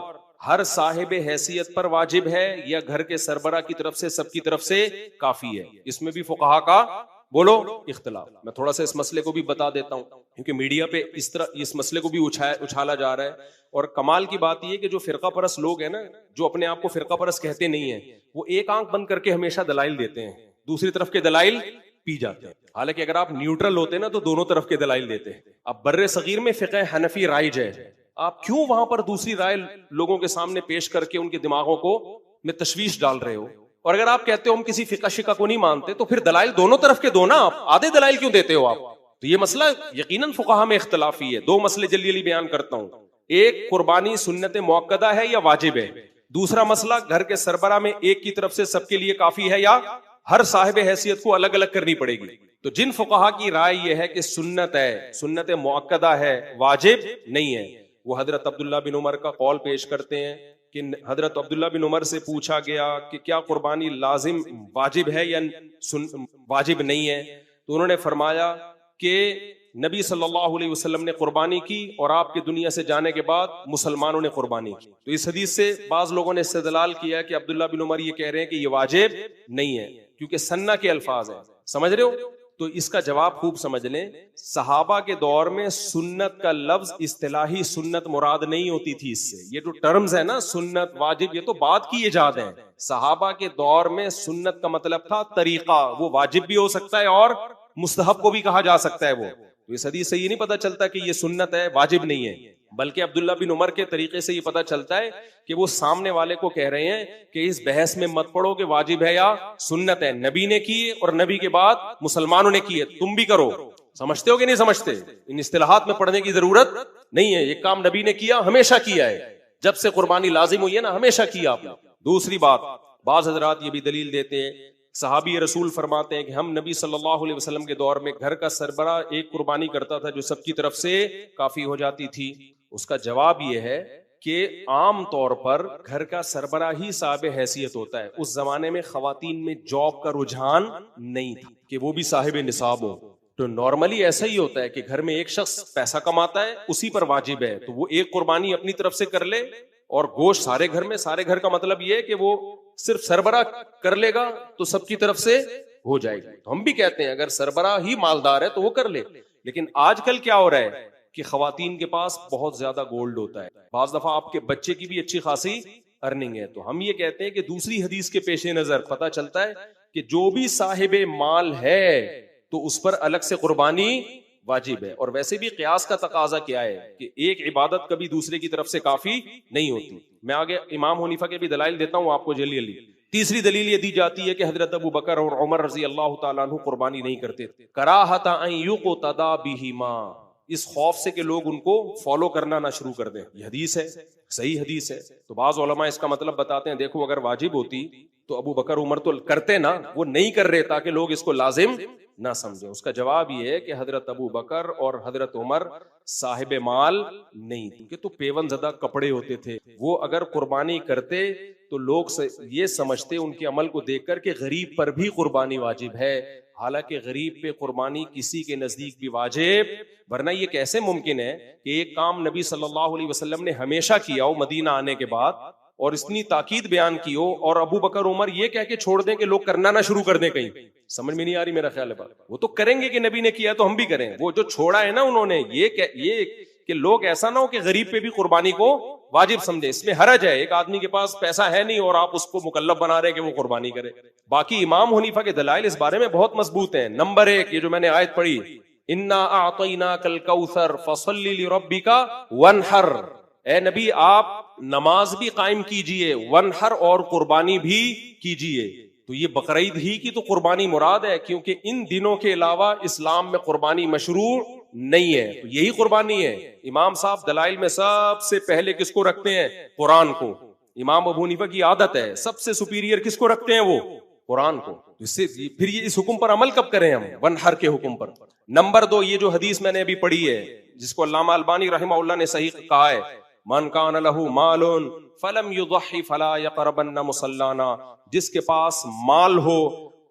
ہر صاحب حیثیت پر واجب ہے یا گھر کے سربراہ کی طرف سے, سب کی طرف سے کافی ہے, اس میں بھی فقہا کا بولو اختلاف. میں تھوڑا سا اس مسئلے کو بھی بتا دیتا ہوں کیونکہ میڈیا پہ اس طرح اس مسئلے کو بھی اچھالا جا رہا ہے. اور کمال کی بات یہ کہ جو فرقہ پرست لوگ ہیں نا, جو اپنے آپ کو فرقہ پرست کہتے نہیں ہیں, وہ ایک آنکھ بند کر کے ہمیشہ دلائل دیتے ہیں, دوسری طرف کے دلائل پی جاتے ہیں. حالانکہ اگر آپ نیوٹرل ہوتے نا تو دونوں طرف کے دلائل دیتے ہیں. اب بر صغیر میں فقہ حنفی رائج ہے, آپ کیوں وہاں پر دوسری رائے لوگوں کے سامنے پیش کر کے ان کے دماغوں کو میں تشویش ڈال رہے ہو؟ اور اگر آپ کہتے ہو ہم کسی فقہ شقہ کو نہیں مانتے تو پھر دلائل دونوں طرف کے دو نا, آپ آدھے دلائل کیوں دیتے ہو آپ؟ تو یہ مسئلہ یقیناً فقہا میں اختلافی ہے. 2 مسئلے جلدی جلدی بیان کرتا ہوں. ایک, قربانی سنت موقدہ ہے یا واجب ہے. دوسرا مسئلہ, گھر کے سربراہ میں ایک کی طرف سے سب کے لیے کافی ہے یا ہر صاحب حیثیت کو الگ الگ کرنی پڑے گی. تو جن فقہا کی رائے یہ ہے کہ سنت ہے, سنت موقدہ ہے, واجب نہیں ہے, وہ حضرت عبداللہ بن عمر کا قول پیش کرتے ہیں کہ حضرت عبداللہ بن عمر سے پوچھا گیا کہ کیا قربانی لازم واجب ہے یا واجب نہیں ہے, تو انہوں نے فرمایا کہ نبی صلی اللہ علیہ وسلم نے قربانی کی اور آپ کے دنیا سے جانے کے بعد مسلمانوں نے قربانی کی. تو اس حدیث سے بعض لوگوں نے استدلال کیا کہ عبداللہ بن عمر یہ کہہ رہے ہیں کہ یہ واجب نہیں ہے کیونکہ سنہ کے الفاظ ہیں. سمجھ رہے ہو؟ تو اس کا جواب خوب سمجھ لیں. صحابہ کے دور میں سنت کا لفظ اصطلاحی سنت مراد نہیں ہوتی تھی. اس سے یہ جو ٹرمز ہے نا سنت واجب, یہ تو بعد کی ایجاد ہے. صحابہ کے دور میں سنت کا مطلب تھا طریقہ, وہ واجب بھی ہو سکتا ہے اور مستحب کو بھی کہا جا سکتا ہے. وہ تو اس حدیث سے یہ نہیں پتا چلتا کہ یہ سنت ہے واجب نہیں ہے, بلکہ عبداللہ بن عمر کے طریقے سے یہ پتا چلتا ہے کہ وہ سامنے والے کو کہہ رہے ہیں کہ اس بحث میں مت پڑو کہ واجب ہے یا سنت ہے. نبی نے کی اور نبی کے بعد مسلمانوں نے کی ہے, تم بھی کرو. سمجھتے ہو کہ نہیں سمجھتے؟ ان اصطلاحات میں پڑھنے کی ضرورت نہیں ہے. یہ کام نبی نے کیا، ہمیشہ کیا ہے. جب سے قربانی لازم ہوئی ہے نا، ہمیشہ کیا آپ نے. دوسری بات، بعض حضرات یہ بھی دلیل دیتے ہیں، صحابی رسول فرماتے ہیں کہ ہم نبی صلی اللہ علیہ وسلم کے دور میں گھر کا سربراہ ایک قربانی کرتا تھا جو سب کی طرف سے کافی ہو جاتی تھی. اس کا جواب یہ ہے کہ عام طور پر گھر کا سربراہ ہی صاحب حیثیت ہوتا ہے. اس زمانے میں خواتین میں جاب کا رجحان نہیں تھا کہ وہ بھی صاحب نصاب ہو. تو نارملی ایسا ہی ہوتا ہے کہ گھر میں ایک شخص پیسہ کماتا ہے، اسی پر واجب ہے، تو وہ ایک قربانی اپنی طرف سے کر لے اور گوشت سارے گھر میں. سارے گھر کا مطلب یہ ہے کہ وہ صرف سربراہ کر لے گا تو سب کی طرف سے ہو جائے گی. تو ہم بھی کہتے ہیں اگر سربراہ ہی مالدار ہے تو وہ کر لے. لیکن آج کل کیا ہو رہا ہے کہ خواتین کے پاس بہت زیادہ گولڈ ہوتا ہے، بعض دفعہ آپ کے بچے کی بھی اچھی خاصی ارننگ ہے. تو ہم یہ کہتے ہیں کہ دوسری حدیث کے پیش نظر پتہ چلتا ہے کہ جو بھی صاحب مال ہے تو اس پر الگ سے قربانی واجب ہے. اور ویسے بھی قیاس کا تقاضا کیا ہے کہ ایک عبادت کبھی دوسرے کی طرف سے کافی نہیں ہوتی. میں آگے امام حنیفہ کے بھی دلائل دیتا ہوں آپ کو جلدی جلدی. تیسری دلیل یہ دی جاتی ہے کہ حضرت ابو بکر اور عمر رضی اللہ تعالیٰ عنہ قربانی نہیں کرتے تھے، کراہت ان یقتدی بہما، اس خوف سے کہ لوگ ان کو فالو کرنا نہ شروع کر دیں. یہ حدیث ہے، صحیح حدیث ہے. تو بعض علماء اس کا مطلب بتاتے ہیں دیکھو اگر واجب ہوتی تو ابو بکر عمر تو کرتے نا، وہ نہیں کر رہے تاکہ لوگ اس کو لازم نہ سمجھیں. اس کا جواب یہ ہے کہ حضرت ابو بکر اور حضرت عمر صاحب مال نہیں تھے، کہ تو پیون زدہ کپڑے ہوتے تھے. وہ اگر قربانی کرتے تو لوگ یہ سمجھتے ان کے عمل کو دیکھ کر کہ غریب پر بھی قربانی واجب ہے، حالانکہ غریب پہ قربانی کسی کے نزدیک بھی واجب. ورنہ یہ کیسے ممکن ہے کہ ایک کام نبی صلی اللہ علیہ وسلم نے ہمیشہ کیا ہو مدینہ آنے کے بعد اور اتنی تاکید بیان کی ہو، اور ابو بکر عمر یہ کہہ کے چھوڑ دیں کہ لوگ کرنا نہ شروع کر دیں؟ کہیں سمجھ میں نہیں آ رہی میرا خیال ہے بات. وہ تو کریں گے کہ نبی نے کیا تو ہم بھی کریں. وہ جو چھوڑا ہے نا انہوں نے، یہ کہ لوگ ایسا نہ ہو کہ غریب پہ بھی قربانی کو واجب سمجھے. اس میں حرج ہے، ایک آدمی کے پاس پیسہ ہے نہیں اور آپ اس کو مکلف بنا رہے کہ وہ قربانی کرے. باقی امام حنیفہ کے دلائل اس بارے میں بہت مضبوط ہیں. نمبر 1 یہ جو میں نے آیت پڑھی، انا اعطیناک الکوثر فصل لربک وانحر، اے نبی آپ نماز بھی قائم کیجئے، وانحر اور قربانی بھی کیجئے. تو یہ بقرعید ہی کی تو قربانی مراد ہے، کیونکہ ان دنوں کے علاوہ اسلام میں قربانی مشروع نہیں ہے. تو یہی قربانی ہے. امام صاحب دلائل میں سب سے پہلے کس کو رکھتے ہیں؟ قرآن کو. امام ابو حنیفہ کی عادت ہے سب سے سپیریئر کس کو رکھتے ہیں؟ وہ قرآن کو. اس سے پھر یہ اس حکم پر عمل کب کریں ہم؟ ونحر کے حکم پر. نمبر 2 یہ جو حدیث میں نے ابھی پڑھی ہے جس کو علامہ البانی رحمہ اللہ نے صحیح کہا ہے، من کان لہ مال فلم یضحی فلا یقربن مصلانا، جس کے پاس مال ہو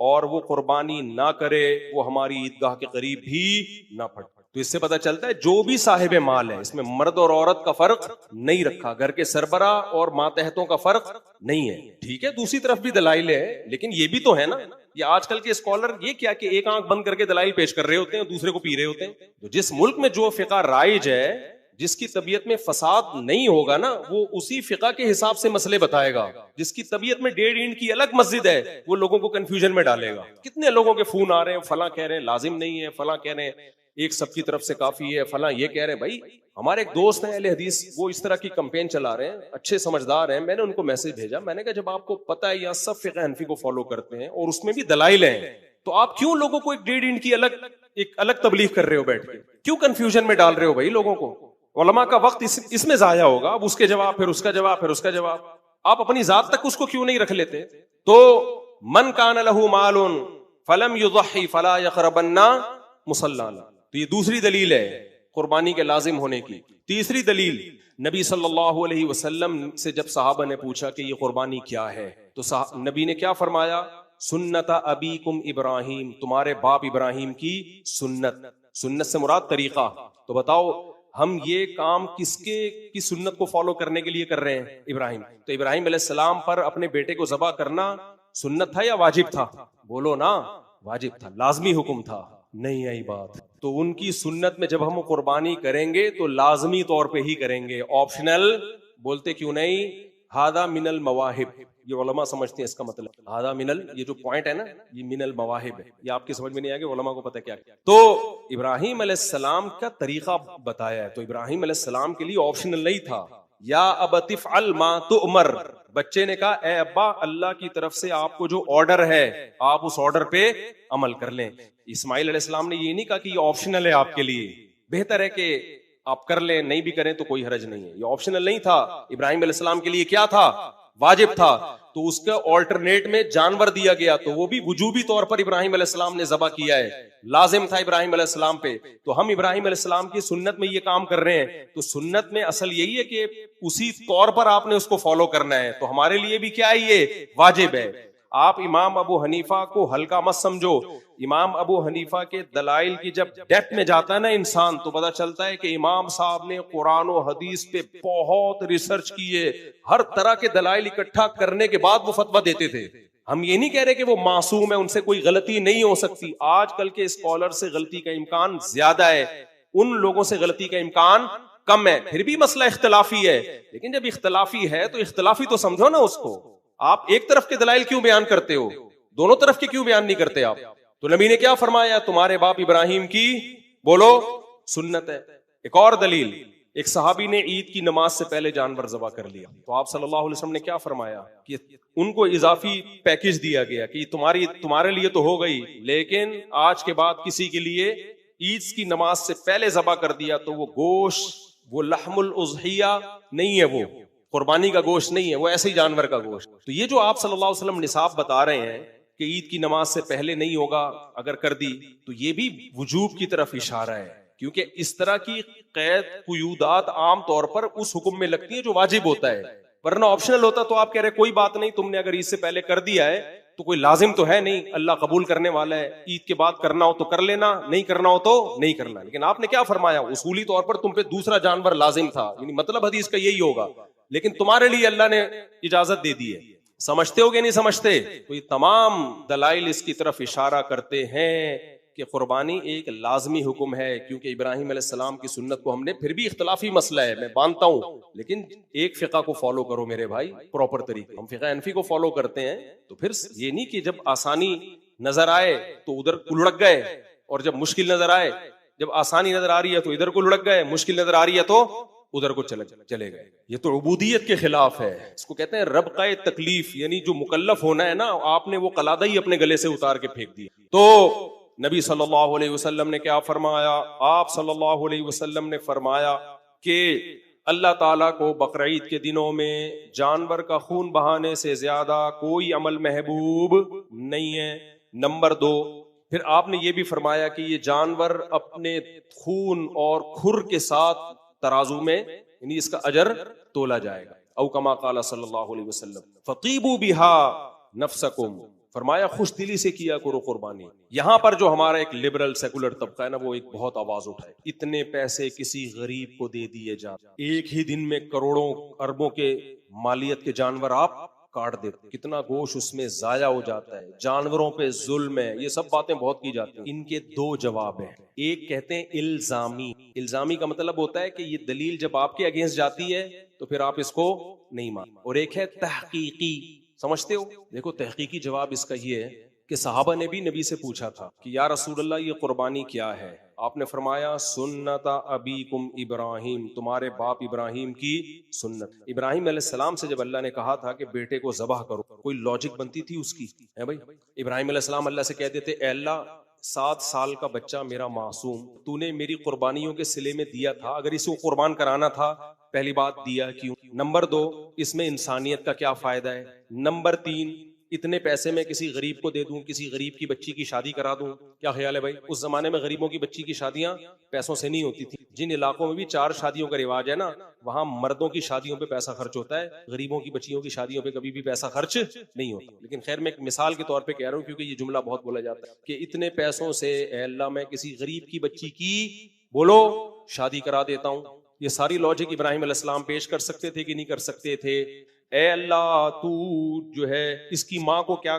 اور وہ قربانی نہ کرے وہ ہماری عیدگاہ کے قریب بھی نہ پڑے. تو اس سے پتہ چلتا ہے جو بھی صاحب مال ہے، اس میں مرد اور عورت کا فرق نہیں رکھا، گھر کے سربراہ اور ماتحتوں کا فرق نہیں ہے. ٹھیک ہے دوسری طرف بھی دلائل ہے، لیکن یہ بھی تو ہے نا. یہ آج کل کے اسکالر یہ کیا کہ ایک آنکھ بند کر کے دلائل پیش کر رہے ہوتے ہیں، دوسرے کو پی رہے ہوتے ہیں. تو جس ملک میں جو فقہ رائج ہے، جس کی طبیعت میں فساد نہیں ہوگا نا، وہ اسی فقہ کے حساب سے مسئلے بتائے گا. جس کی طبیعت میں 1.5 اینٹ کی الگ مسجد ہے وہ لوگوں کو کنفیوژن میں ڈالے گا. کتنے لوگوں کے فون آ رہے ہیں، فلاں کہہ رہے ہیں لازم نہیں ہے، فلاں کہہ رہے ہیں ایک سب کی طرف سے کافی ہے، فلاں یہ کہہ رہے ہیں. بھائی ہمارے ایک دوست ہیں اہل حدیث، وہ اس طرح کی کمپین چلا رہے ہیں، اچھے سمجھدار ہیں. میں نے ان کو میسج بھیجا، میں نے کہا جب آپ کو پتہ ہے یہاں سب فقہ حنفی کو فالو کرتے ہیں اور اس میں بھی دلائل ہیں، تو آپ کیوں لوگوں کو ایک 1.5 اینٹ کی ایک الگ تبلیغ کر رہے ہو بیٹھ کے؟ کیوں کنفیوژن میں ڈال رہے ہو بھائی لوگوں کو؟ علماء کا وقت اس میں ضائع ہوگا. اب اس کے جواب، پھر اس کا جواب، پھر اس کا جواب. آپ اپنی ذات تک اس کو کیوں نہیں رکھ لیتے؟ تو من کان لہ مال فلم یضحی فلا یقربن مصلانا، تو یہ دوسری دلیل ہے قربانی کے لازم ہونے کی. تیسری دلیل، نبی صلی اللہ علیہ وسلم سے جب صحابہ نے پوچھا کہ یہ قربانی کیا ہے تو نبی نے کیا فرمایا؟ سنت ابیکم ابراہیم، تمہارے باپ ابراہیم کی سنت. سنت سے مراد طریقہ. تو بتاؤ ہم یہ کام کس کی سنت کو فالو کرنے کے لیے کر رہے ہیں؟ ابراہیم. تو ابراہیم علیہ السلام پر اپنے بیٹے کو ذبح کرنا سنت تھا یا واجب تھا؟ بولو نا. واجب تھا. لازمی حکم تھا؟ نہیں آئی بات. تو ان کی سنت میں جب ہم قربانی کریں گے تو لازمی طور پہ ہی کریں گے، آپشنل بولتے کیوں نہیں؟ ہذا من المواہب، یہ علماء سمجھتے ہیں اس کا مطلب ہذا من یہ جو پوائنٹ ہے نا یہ من المواہب ہے. یہ آپ کی سمجھ میں نہیں آئے گا، علماء کو پتہ کیا. تو ابراہیم علیہ السلام کا طریقہ بتایا ہے. تو ابراہیم علیہ السلام کے لیے آپشنل نہیں تھا. یا ابت افعل ما تؤمر، بچے نے کہا اے ابا اللہ کی طرف سے آپ کو جو آرڈر ہے آپ اس آرڈر پہ عمل کر لیں. اسماعیل علیہ السلام نے یہ نہیں کہا کہ یہ آپشنل ہے آپ کے لیے, بہتر ہے کہ آپ کر لیں, نہیں بھی کریں تو کوئی حرج نہیں ہے. یہ آپشنل نہیں تھا, ابراہیم علیہ السلام کے لیے کیا تھا, واجب تھا. تو اس کا آلٹرنیٹ میں جانور دیا گیا, تو وہ بھی وجوبی طور پر ابراہیم علیہ السلام نے ذبح کیا ہے, لازم تھا ابراہیم علیہ السلام پہ. تو ہم ابراہیم علیہ السلام کی سنت میں یہ کام کر رہے ہیں, تو سنت میں اصل یہی ہے کہ اسی طور پر آپ نے اس کو فالو کرنا ہے. تو ہمارے لیے بھی کیا ہے, یہ واجب ہے. آپ امام ابو حنیفہ کو ہلکا مت سمجھو. امام ابو حنیفہ کے دلائل کی جب ڈیپتھ میں جاتا ہے نا انسان, تو پتا چلتا ہے کہ امام صاحب نے قرآن و حدیث پہ بہت ریسرچ کی ہے, ہر طرح کے دلائل اکٹھا کرنے کے بعد وہ فتویٰ دیتے تھے. ہم یہ نہیں کہہ رہے کہ وہ معصوم ہے, ان سے کوئی غلطی نہیں ہو سکتی. آج کل کے اسکالر سے غلطی کا امکان زیادہ ہے, ان لوگوں سے غلطی کا امکان کم ہے. پھر بھی مسئلہ اختلافی ہے, لیکن جب اختلافی ہے تو اختلافی تو سمجھو نا اس کو. آپ ایک طرف کے دلائل کیوں بیان کرتے ہو, دونوں طرف کے کیوں بیان نہیں کرتے آپ؟ تو نبی نے کیا فرمایا, تمہارے باپ ابراہیم کی بولو سنت ہے. ایک اور دلیل, ایک صحابی نے عید کی نماز سے پہلے جانور ذبح کر لیا, تو آپ صلی اللہ علیہ وسلم نے کیا فرمایا کہ ان کو اضافی پیکج دیا گیا کہ تمہارے لیے تو ہو گئی, لیکن آج کے بعد کسی کے لیے عید کی نماز سے پہلے ذبح کر دیا تو وہ گوشت, وہ لحم الاضحیہ نہیں ہے, وہ قربانی کا گوشت نہیں ہے, وہ ایسے ہی جانور کا گوشت. تو یہ جو آپ صلی اللہ علیہ وسلم نصاب بتا رہے ہیں کہ عید کی نماز سے پہلے نہیں ہوگا, اگر کر دی تو یہ بھی وجوب کی طرف اشارہ ہے, کیونکہ اس طرح کی قید قیودات عام طور پر اس حکم میں لگتی ہیں جو واجب ہوتا ہے, ورنہ آپشنل ہوتا تو آپ کہہ رہے کوئی بات نہیں, تم نے اگر عید سے پہلے کر دیا ہے تو کوئی لازم تو ہے نہیں, اللہ قبول کرنے والا ہے, عید کے بعد کرنا ہو تو کر لینا, نہیں کرنا ہو تو نہیں کرنا. لیکن آپ نے کیا فرمایا, اصولی طور پر تم پہ دوسرا جانور لازم تھا, یعنی مطلب حدیث کا یہی ہوگا, لیکن تمہارے لیے اللہ نے اجازت دے دی ہے. سمجھتے ہو کہ نہیں سمجھتے؟ تو یہ تمام دلائل اس کی طرف اشارہ کرتے ہیں کہ قربانی ایک لازمی حکم ہے, کیونکہ ابراہیم علیہ السلام کی سنت کو ہم نے, پھر بھی اختلافی مسئلہ ہے میں مانتا ہوں, لیکن ایک فقہ کو فالو کرو میرے بھائی پراپر طریقے. ہم فقہ حنفی کو فالو کرتے ہیں, تو پھر یہ نہیں کہ جب آسانی نظر آئے تو ادھر کو لڑک گئے, اور جب مشکل نظر آئے, جب آسانی نظر آ رہی ہے تو ادھر کو لڑک گئے, مشکل نظر آ رہی ہے تو ادھر کو چلے گئے. یہ تو عبودیت کے خلاف ہے, اس کو کہتے ہیں ربقہ تکلیف, یعنی جو مکلف ہونا ہے نا, آپ نے وہ قلادہ ہی اپنے گلے سے اتار کے پھینک دیا. تو نبی صلی اللہ علیہ وسلم نے کیا فرمایا, آپ صلی اللہ علیہ وسلم نے فرمایا کہ اللہ تعالیٰ کو بقرعید کے دنوں میں جانور کا خون بہانے سے زیادہ کوئی عمل محبوب نہیں ہے. نمبر 2, پھر آپ نے یہ بھی فرمایا کہ یہ جانور اپنے خون اور کھر کے ساتھ ترازو میں, یعنی اس کا اجر تولا جائے گا. او کما قال صلی اللہ علیہ وسلم فطیبوا بها نفسکم, فرمایا خوش دلی سے کیا کرو قربانی. یہاں پر جو ہمارا ایک لبرل سیکولر طبقہ ہے نا, وہ ایک بہت آواز اٹھائے, اتنے پیسے کسی غریب کو دے دیے جاتے, ایک ہی دن میں کروڑوں اربوں کے مالیت کے جانور آپ کاٹ دیتے, کتنا گوشت اس میں ضائع ہو جاتا ہے, جانوروں پہ ظلم ہے, یہ سب باتیں بہت کی جاتی ہیں. ان کے 2 جواب ہیں. ایک کہتے ہیں الزامی, الزامی کا مطلب ہوتا ہے کہ یہ دلیل جب آپ کے اگینسٹ جاتی ہے تو پھر آپ اس کو نہیں مان. اور ایک ہے تحقیقی, سمجھتے ہو؟ دیکھو تحقیقی جواب اس کا یہ ہے کہ صحابہ نے بھی نبی سے پوچھا تھا کہ یا رسول اللہ یہ قربانی کیا ہے, آپ نے فرمایا سنت ابیکم ابراہیم, تمہارے باپ ابراہیم کی سنت. ابراہیم علیہ السلام سے جب اللہ نے کہا تھا کہ بیٹے کو ذبح کرو, کوئی لاجک بنتی تھی اس کی ہے بھائی؟ ابراہیم علیہ السلام اللہ سے کہہ دیتے اے اللہ 7 سال کا بچہ میرا معصوم, تو نے میری قربانیوں کے صلے میں دیا تھا, اگر اسے قربان کرانا تھا پہلی بات دیا کیوں؟ نمبر 2, اس میں انسانیت کا کیا فائدہ ہے؟ نمبر 3, اتنے پیسے میں کسی غریب کو دے دوں, کسی غریب کی بچی کی شادی کرا دوں, کیا خیال ہے بھائی؟ اس زمانے میں غریبوں کی بچی کی شادیاں پیسوں سے نہیں ہوتی تھی. جن علاقوں میں بھی 4 شادیوں کا رواج ہے نا, وہاں مردوں کی شادیوں پہ پیسہ خرچ ہوتا ہے, غریبوں کی بچیوں کی شادیوں پہ کبھی بھی پیسہ خرچ نہیں ہوتا. لیکن خیر میں ایک مثال کے طور پہ کہہ رہا ہوں, کیونکہ یہ جملہ بہت بولا جاتا ہے کہ اتنے پیسوں سے اے اللہ میں کسی غریب کی بچی کی بولو شادی کرا دیتا ہوں. یہ ساری لاجک ابراہیم علیہ السلام پیش کر سکتے تھے کہ نہیں کر سکتے تھے؟ اے اللہ تو جو ہے اس کی ماں کو کیا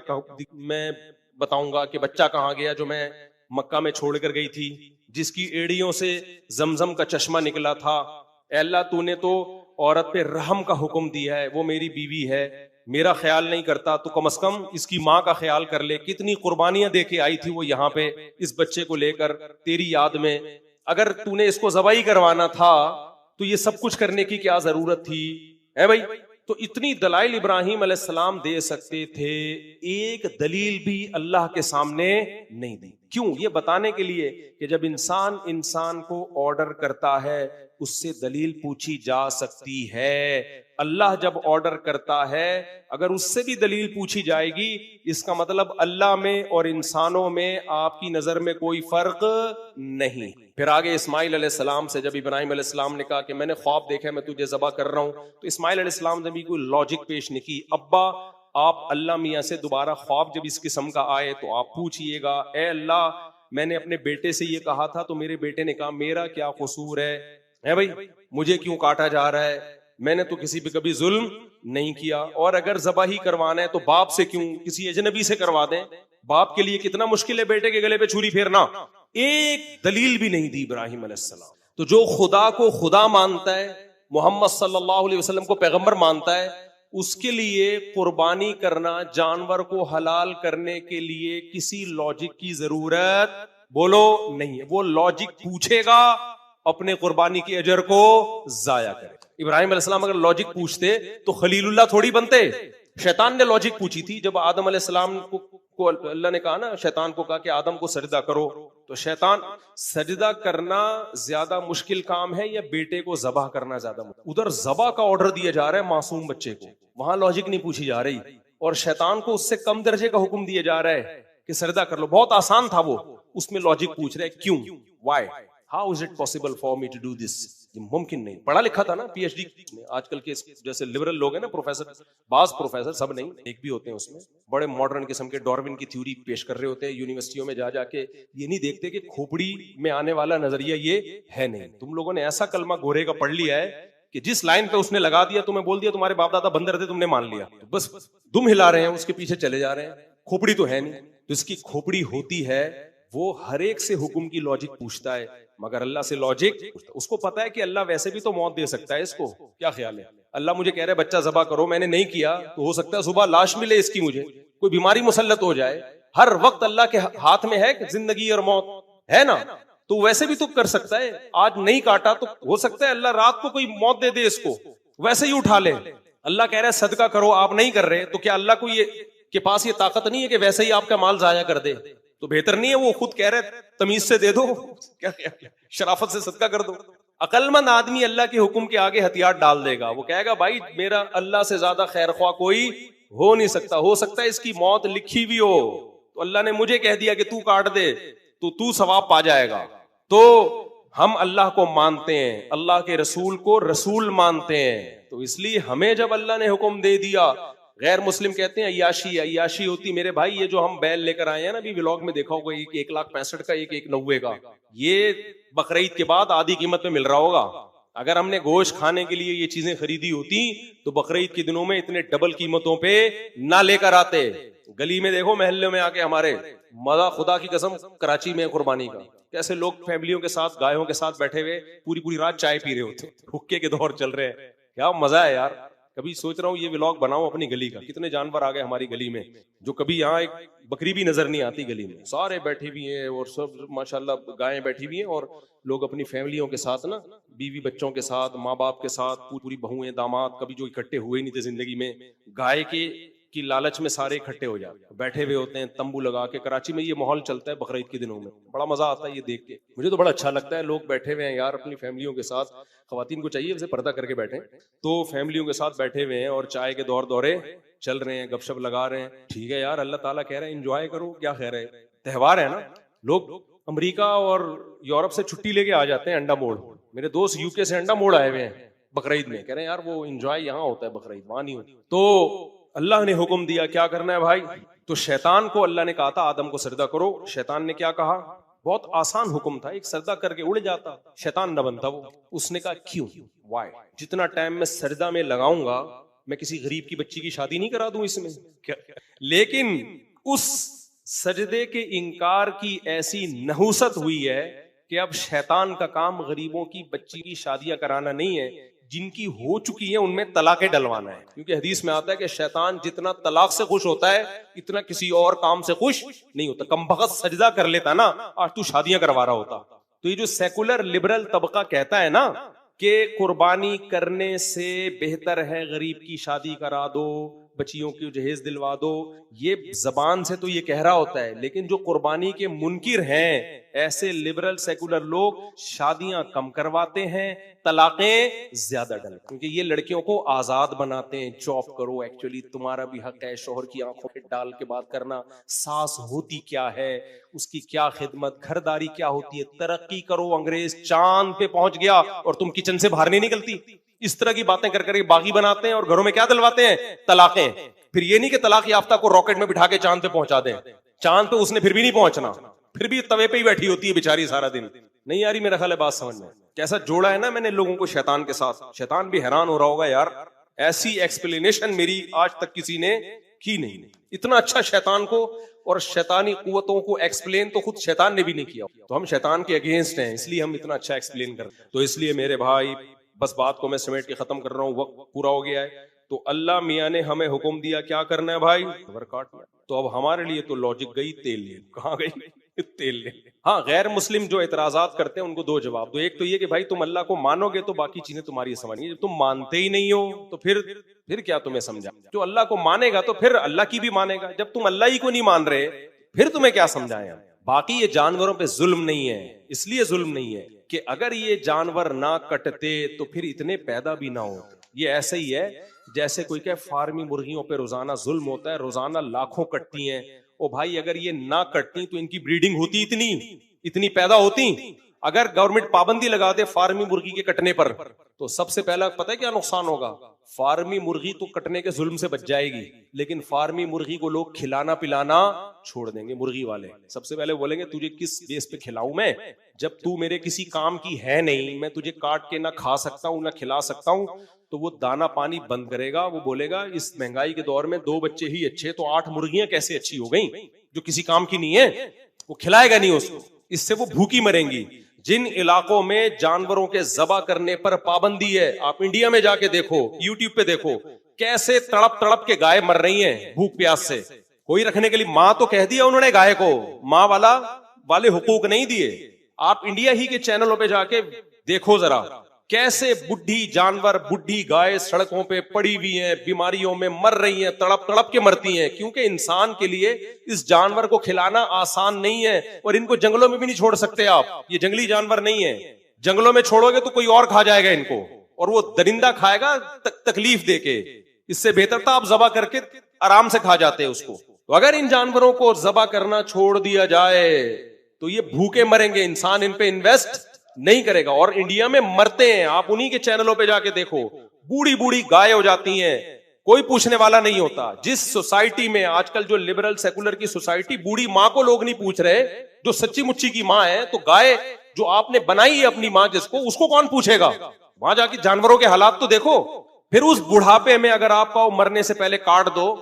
میں بتاؤں گا کہ بچہ کہاں گیا جو میں مکہ میں چھوڑ کر گئی تھی, جس کی ایڑیوں سے زمزم کا چشمہ نکلا تھا. اے اللہ تو نے تو عورت پہ رحم کا حکم دیا ہے, وہ میری بیوی ہے, میرا خیال نہیں کرتا, تو کم از کم اس کی ماں کا خیال کر لے. کتنی قربانیاں دے کے آئی تھی وہ یہاں پہ اس بچے کو لے کر تیری یاد میں, اگر تو نے اس کو ذبح ہی کروانا تھا تو یہ سب کچھ کرنے کی کیا ضرورت تھی؟ ہے بھائی, تو اتنی دلائل ابراہیم علیہ السلام دے سکتے تھے، ایک دلیل بھی اللہ کے سامنے نہیں دی. کیوں؟ یہ بتانے کے لیے کہ جب انسان کو آرڈر کرتا ہے اس سے دلیل پوچھی جا سکتی ہے. اللہ جب آرڈر کرتا ہے اگر اس سے بھی دلیل پوچھی جائے گی، اس کا مطلب اللہ میں اور انسانوں میں آپ کی نظر میں کوئی فرق نہیں. پھر آگے اسماعیل علیہ السلام سے جب ابراہیم علیہ السلام نے کہا کہ میں نے خواب دیکھا میں تجھے ذبح کر رہا ہوں، تو اسماعیل علیہ السلام نے بھی کوئی لاجک پیش نہیں کی. ابا آپ اللہ میاں سے دوبارہ خواب جب اس قسم کا آئے تو آپ پوچھئے گا، اے اللہ میں نے اپنے بیٹے سے یہ کہا تھا تو میرے بیٹے نے کہا میرا کیا قصور ہے بھائی، مجھے کیوں کاٹا جا رہا ہے، میں نے تو کسی پہ کبھی ظلم نہیں کیا. اور اگر ذبح ہی کروانا ہے تو باپ سے کیوں، کسی اجنبی سے کروا دیں. باپ کے لیے کتنا مشکل ہے بیٹے کے گلے پہ چھری پھیرنا. ایک دلیل بھی نہیں دی ابراہیم علیہ السلام. تو جو خدا کو خدا مانتا ہے، محمد صلی اللہ علیہ وسلم کو پیغمبر مانتا ہے، اس کے لیے قربانی کرنا، جانور کو حلال کرنے کے لیے کسی لاجک کی ضرورت بولو نہیں ہے. وہ لاجک پوچھے گا اپنے قربانی کی اجر کو ضائع کرے. ابراہیم علیہ السلام اگر لاجک پوچھتے تو خلیل اللہ تھوڑی بنتے. شیطان نے لاجک پوچھی تھی جب آدم علیہ السلام کو اللہ نے کہا نا، شیطان کو کہا کہ آدم کو سجدہ کرو، تو شیطان سجدہ کرنا زیادہ مشکل کام ہے یا بیٹے کو ذبح کرنا زیادہ مشکل؟ ادھر ذبح کا آرڈر دیا جا رہا ہے معصوم بچے کو، وہاں لاجک نہیں پوچھی جا رہی. اور شیطان کو اس سے کم درجے کا حکم دیا جا رہا ہے کہ سجدہ کر لو. بہت آسان تھا وہ، اس میں لاجک پوچھ رہے کیوں، why, how is it possible for me to do this. یہ ممکن نہیں. پڑھا لکھا تھا نا، پی ایچ ڈی. آج کل کے جیسے لبرل لوگ ہیں نا، پروفیسر، بعض پروفیسر، سب نہیں، ایک بھی ہوتے ہیں اس میں، بڑے ماڈرن قسم کے ڈاروین کی تھیوری پیش کر رہے ہوتے ہیں یونیورسٹیوں میں جا کے. یہ نہیں دیکھتے کہ کھوپڑی میں آنے والا نظریہ یہ ہے نہیں. تم لوگوں نے ایسا کلمہ گورے کا پڑھ لیا ہے کہ جس لائن پہ اس نے لگا دیا تمہیں بول دیا تمہارے باپ دادا بندر تھے، تم نے مان لیا، بس دم ہلا رہے ہیں اس کے پیچھے چلے جا رہے ہیں. کھوپڑی تو ہے نہیں. جس کی کھوپڑی ہوتی ہے وہ ہر ایک سے حکم کی لاجک پوچھتا ہے، مگر اللہ سے لاجک، اس کو پتا ہے کہ اللہ ویسے بھی تو موت دے سکتا ہے. اس کو کیا خیال ہے؟ اللہ مجھے کہہ رہے بچہ ذبح کرو، میں نے نہیں کیا تو ہو سکتا ہے صبح لاش ملے اس کی، مجھے کوئی بیماری مسلط ہو جائے. ہر وقت اللہ کے ہاتھ میں ہے زندگی اور موت، ہے نا؟ تو ویسے بھی تو کر سکتا ہے. آج نہیں کاٹا تو ہو سکتا ہے اللہ رات کو کوئی موت دے دے اس کو، ویسے ہی اٹھا لے. اللہ کہہ رہا ہے صدقہ کرو، آپ نہیں کر رہے، تو کیا اللہ کو یہ کے پاس یہ طاقت نہیں ہے کہ ویسے ہی آپ کا مال ضائع کر دے؟ تو بہتر نہیں ہے وہ خود کہہ رہے تمیز سے دے دو، کیا شرافت سے صدقہ کر دو. عقل مند آدمی اللہ کے حکم کے آگے ہتھیار ڈال دے گا. وہ کہے گا بھائی میرا اللہ سے زیادہ خیر خواہ کوئی ہو نہیں سکتا. ہو سکتا ہے اس کی موت لکھی بھی ہو، تو اللہ نے مجھے کہہ دیا کہ تو کاٹ دے تو ثواب پا جائے گا. تو ہم اللہ کو مانتے ہیں، اللہ کے رسول کو رسول مانتے ہیں. تو اس لیے ہمیں جب اللہ نے حکم دے دیا، غیر مسلم کہتے ہیں عیاشی ہوتی. میرے بھائی یہ جو ہم بیل لے کر آئے ہیں نا، ابھی ولاگ میں دیکھا ہوگا، 1,65,000 کا، 1,90,000 کا، یہ بقرعید کے بعد آدھی قیمت میں مل رہا ہوگا. اگر ہم نے گوشت کھانے کے لیے یہ چیزیں خریدی ہوتی تو بقرعید کے دنوں میں اتنے ڈبل قیمتوں پہ نہ لے کر آتے. گلی میں دیکھو، محلے میں آ کے ہمارے مزہ، خدا کی قسم، کراچی میں قربانی کا کیسے لوگ فیملیوں کے ساتھ، گایوں کے ساتھ بیٹھے ہوئے پوری رات چائے پی رہے ہوتے، حقے کے دور چل رہے ہیں. کیا مزہ ہے یار. کبھی سوچ رہا ہوں یہ ولاگ بناؤں اپنی گلی کا. کتنے جانور آ گئے ہماری گلی میں، جو کبھی یہاں ایک بکری بھی نظر نہیں آتی گلی میں. سارے بیٹھی ہوئی ہیں اور سب ماشاءاللہ گائیں بیٹھی ہوئی ہیں، اور لوگ اپنی فیملیوں کے ساتھ نا، بیوی بچوں کے ساتھ، ماں باپ کے ساتھ، پوری بہویں داماد، کبھی جو اکٹھے ہوئے نہیں تھے زندگی میں، گائے کی لالچ میں سارے اکٹھے ہو جاتے، بیٹھے ہوئے ہوتے ہیں تمبو لگا کے. کراچی میں یہ ماحول چلتا ہے بقرعید کے دنوں میں. بڑا مزہ آتا ہے یہ دیکھ کے. مجھے تو بڑا اچھا لگتا ہے، لوگ بیٹھے ہوئے ہیں یار اپنی فیملیوں کے ساتھ. خواتین کو چاہیے ویسے پردہ کر کے بیٹھیں، تو فیملیوں کے ساتھ بیٹھے ہوئے ہیں اور چائے کے دورے چل رہے ہیں، گپ شپ لگا رہے ہیں. ٹھیک ہے یار، اللہ تعالیٰ کہہ رہے ہیں انجوائے کرو، کیا خیر ہے، تہوار ہے نا. لوگ امریکہ اور یورپ سے چھٹی لے کے آ جاتے ہیں انڈا موڑ. میرے دوست یو کے سے انڈا موڑ آئے ہوئے ہیں بقرعید میں، کہہ رہے ہیں یار وہ انجوائے یہاں ہوتا ہے، بقرعید وہاں نہیں ہوتی. تو اللہ نے حکم دیا کیا کرنا ہے بھائی. تو شیطان کو اللہ نے کہا تھا آدم کو سجدہ کرو. شیطان نے کیا کہا؟ بہت آسان حکم تھا، ایک سجدہ کر کے اڑ جاتا، شیطان نہ بنتا وہ. اس نے کہا کیوں، وائی، جتنا ٹائم میں سجدہ میں لگاؤں گا میں کسی غریب کی بچی کی شادی نہیں کرا دوں اس میں. لیکن اس سجدے کے انکار کی ایسی نحوست ہوئی ہے کہ اب شیطان کا کام غریبوں کی بچی کی شادیاں کرانا نہیں ہے، جن کی ہو چکی ہیں ان میں طلاقیں ڈلوانا ہے. کیونکہ حدیث میں آتا ہے کہ شیطان جتنا طلاق سے خوش ہوتا ہے اتنا کسی اور کام سے خوش نہیں ہوتا. کم بخت سجدہ کر لیتا نا، آج تو شادیاں کروا رہا ہوتا. تو یہ جو سیکولر لبرل طبقہ کہتا ہے نا کہ قربانی کرنے سے بہتر ہے غریب کی شادی کرا دو، بچیوں کی جہیز دلوا دو، یہ زبان سے تو یہ کہہ رہا ہوتا ہے، لیکن جو قربانی کے منکر ہیں ایسے لبرل سیکولر لوگ شادیاں کم کرواتے ہیں، طلاقیں زیادہ ڈالتے، کیونکہ یہ لڑکیوں کو آزاد بناتے ہیں، جاب کرو، ایکچولی تمہارا بھی حق ہے شوہر کی آنکھوں پہ ڈال کے بات کرنا، ساس ہوتی کیا ہے، اس کی کیا خدمت، گھرداری کیا ہوتی ہے، ترقی کرو، انگریز چاند پہ پہنچ گیا اور تم کچن سے باہر نہیں نکلتی، اس طرح کی باتیں کر کے باغی بناتے ہیں، اور گھروں میں کیا دلواتے ہیں، طلاقیں۔ پھر یہ نہیں کہ طلاق یافتہ کو راکٹ میں بٹھا کے چاند پہ پہنچا دیں، چاند پہ اس نے پھر بھی نہیں پہنچنا، پھر بھی توے پہ ہی بیٹھی ہوتی ہے بیچاری سارا دن۔ نہیں یاری میرا خیال ہے بات سمجھ میں کیسا جوڑا ہے نا میں نے لوگوں کو شیطان کے ساتھ، شیطان بھی حیران ہو رہا ہوگا یار ایسی ایکسپلینیشن میری آج تک کسی نے کی نہیں، اتنا اچھا شیطان کو اور شیطانی قوتوں کو ایکسپلین تو خود شیطان نے بھی نہیں کیا، تو ہم شیطان کے اگینسٹ ہیں، اس لیے ہم اتنا اچھا ایکسپلین کرتے ہیں۔ تو اس لیے میرے بھائی بس بات کو میں سمیٹ کے ختم کر رہا ہوں، وقت پورا ہو گیا ہے، تو اللہ میاں نے ہمیں حکم دیا کیا کرنا ہے بھائی، کاٹنا۔ تو اب ہمارے لیے تو لاجک گئی تیل لے، کہاں گئی تیل لے۔ ہاں غیر مسلم جو اعتراضات کرتے ہیں ان کو دو جواب دو، ایک تو یہ کہ بھائی تم اللہ کو مانو گے تو باقی چیزیں تمہاری سمجھ گی، جب تم مانتے ہی نہیں ہو تو پھر کیا تمہیں سمجھا، جو اللہ کو مانے گا تو پھر اللہ کی بھی مانے گا، جب تم اللہ ہی کو نہیں مان رہے پھر تمہیں کیا سمجھائیں۔ باقی یہ جانوروں پہ ظلم نہیں ہے، اس لیے ظلم نہیں ہے کہ اگر یہ جانور نہ کٹتے تو پھر اتنے پیدا بھی نہ ہوتے۔ یہ ایسے ہی ہے جیسے کوئی کہ فارمی مرغیوں پہ روزانہ ظلم ہوتا ہے، روزانہ لاکھوں کٹتی ہیں، او بھائی اگر یہ نہ کٹتی تو ان کی بریڈنگ ہوتی اتنی پیدا ہوتی۔ اگر گورنمنٹ پابندی لگا دے فارمی مرغی کے کٹنے پر تو سب سے پہلا پتہ ہے کیا نقصان ہوگا، فارمی مرغی تو کٹنے کے ظلم سے بچ جائے گی، لیکن فارمی مرغی کو لوگ کھلانا پلانا چھوڑ دیں گے، مرغی والے سب سے پہلے بولیں گے تجھے کس بیس پہ کھلاؤں میں، جب تو میرے کسی کام کی ہے نہیں، میں تجھے کاٹ کے نہ کھا سکتا ہوں نہ کھلا سکتا ہوں، تو وہ دانا پانی بند کرے گا، وہ بولے گا اس مہنگائی کے دور میں 2 بچے ہی اچھے تو 8 مرغیاں کیسے اچھی ہو گئیں جو کسی کام کی نہیں ہے، وہ کھلائے گا نہیں اس کو، اس سے وہ بھوکی مریں گی۔ جن علاقوں میں جانوروں کے ذبح کرنے پر پابندی ہے، آپ انڈیا میں جا کے دیکھو، یوٹیوب پہ دیکھو کیسے تڑپ تڑپ کے گائے مر رہی ہیں بھوک پیاس سے، کوئی رکھنے کے لیے، ماں تو کہہ دیا انہوں نے گائے کو، ماں والے حقوق نہیں دیے۔ آپ انڈیا ہی کے چینلوں پہ جا کے دیکھو ذرا کیسے بڈھی جانور، بڈھی گائے سڑکوں پہ پڑی ہوئی ہیں، بیماریوں میں مر رہی ہیں، تڑپ تڑپ کے مرتی ہیں، کیونکہ انسان کے لیے اس جانور کو کھلانا آسان نہیں ہے، اور ان کو جنگلوں میں بھی نہیں چھوڑ سکتے آپ، یہ جنگلی جانور نہیں ہے، جنگلوں میں چھوڑو گے تو کوئی اور کھا جائے گا ان کو، اور وہ درندہ کھائے گا تکلیف دے کے، اس سے بہتر تھا آپ ذبح کر کے آرام سے کھا جاتے اس کو۔ تو اگر ان جانوروں کو ذبح کرنا چھوڑ دیا جائے تو یہ بھوکے مریں گے، انسان ان پہ انویسٹ نہیں کرے گا، اور انڈیا میں مرتے ہیں، آپ انہی کے چینلوں پہ جا کے دیکھو، بوڑھی بوڑھی گائے ہو جاتی ہیں، کوئی پوچھنے والا نہیں ہوتا۔ جس سوسائٹی میں آج کل جو لبرل سیکولر کی سوسائٹی، بوڑھی ماں کو لوگ نہیں پوچھ رہے، جو سچی مچی کی ماں ہے، تو گائے جو آپ نے بنائی ہے اپنی ماں جس کو، اس کو کون پوچھے گا؟ وہاں جا کے جانوروں کے حالات تو دیکھو۔ پھر اس بڑھاپے میں اگر آپ کو مرنے سے پہلے کاٹ دو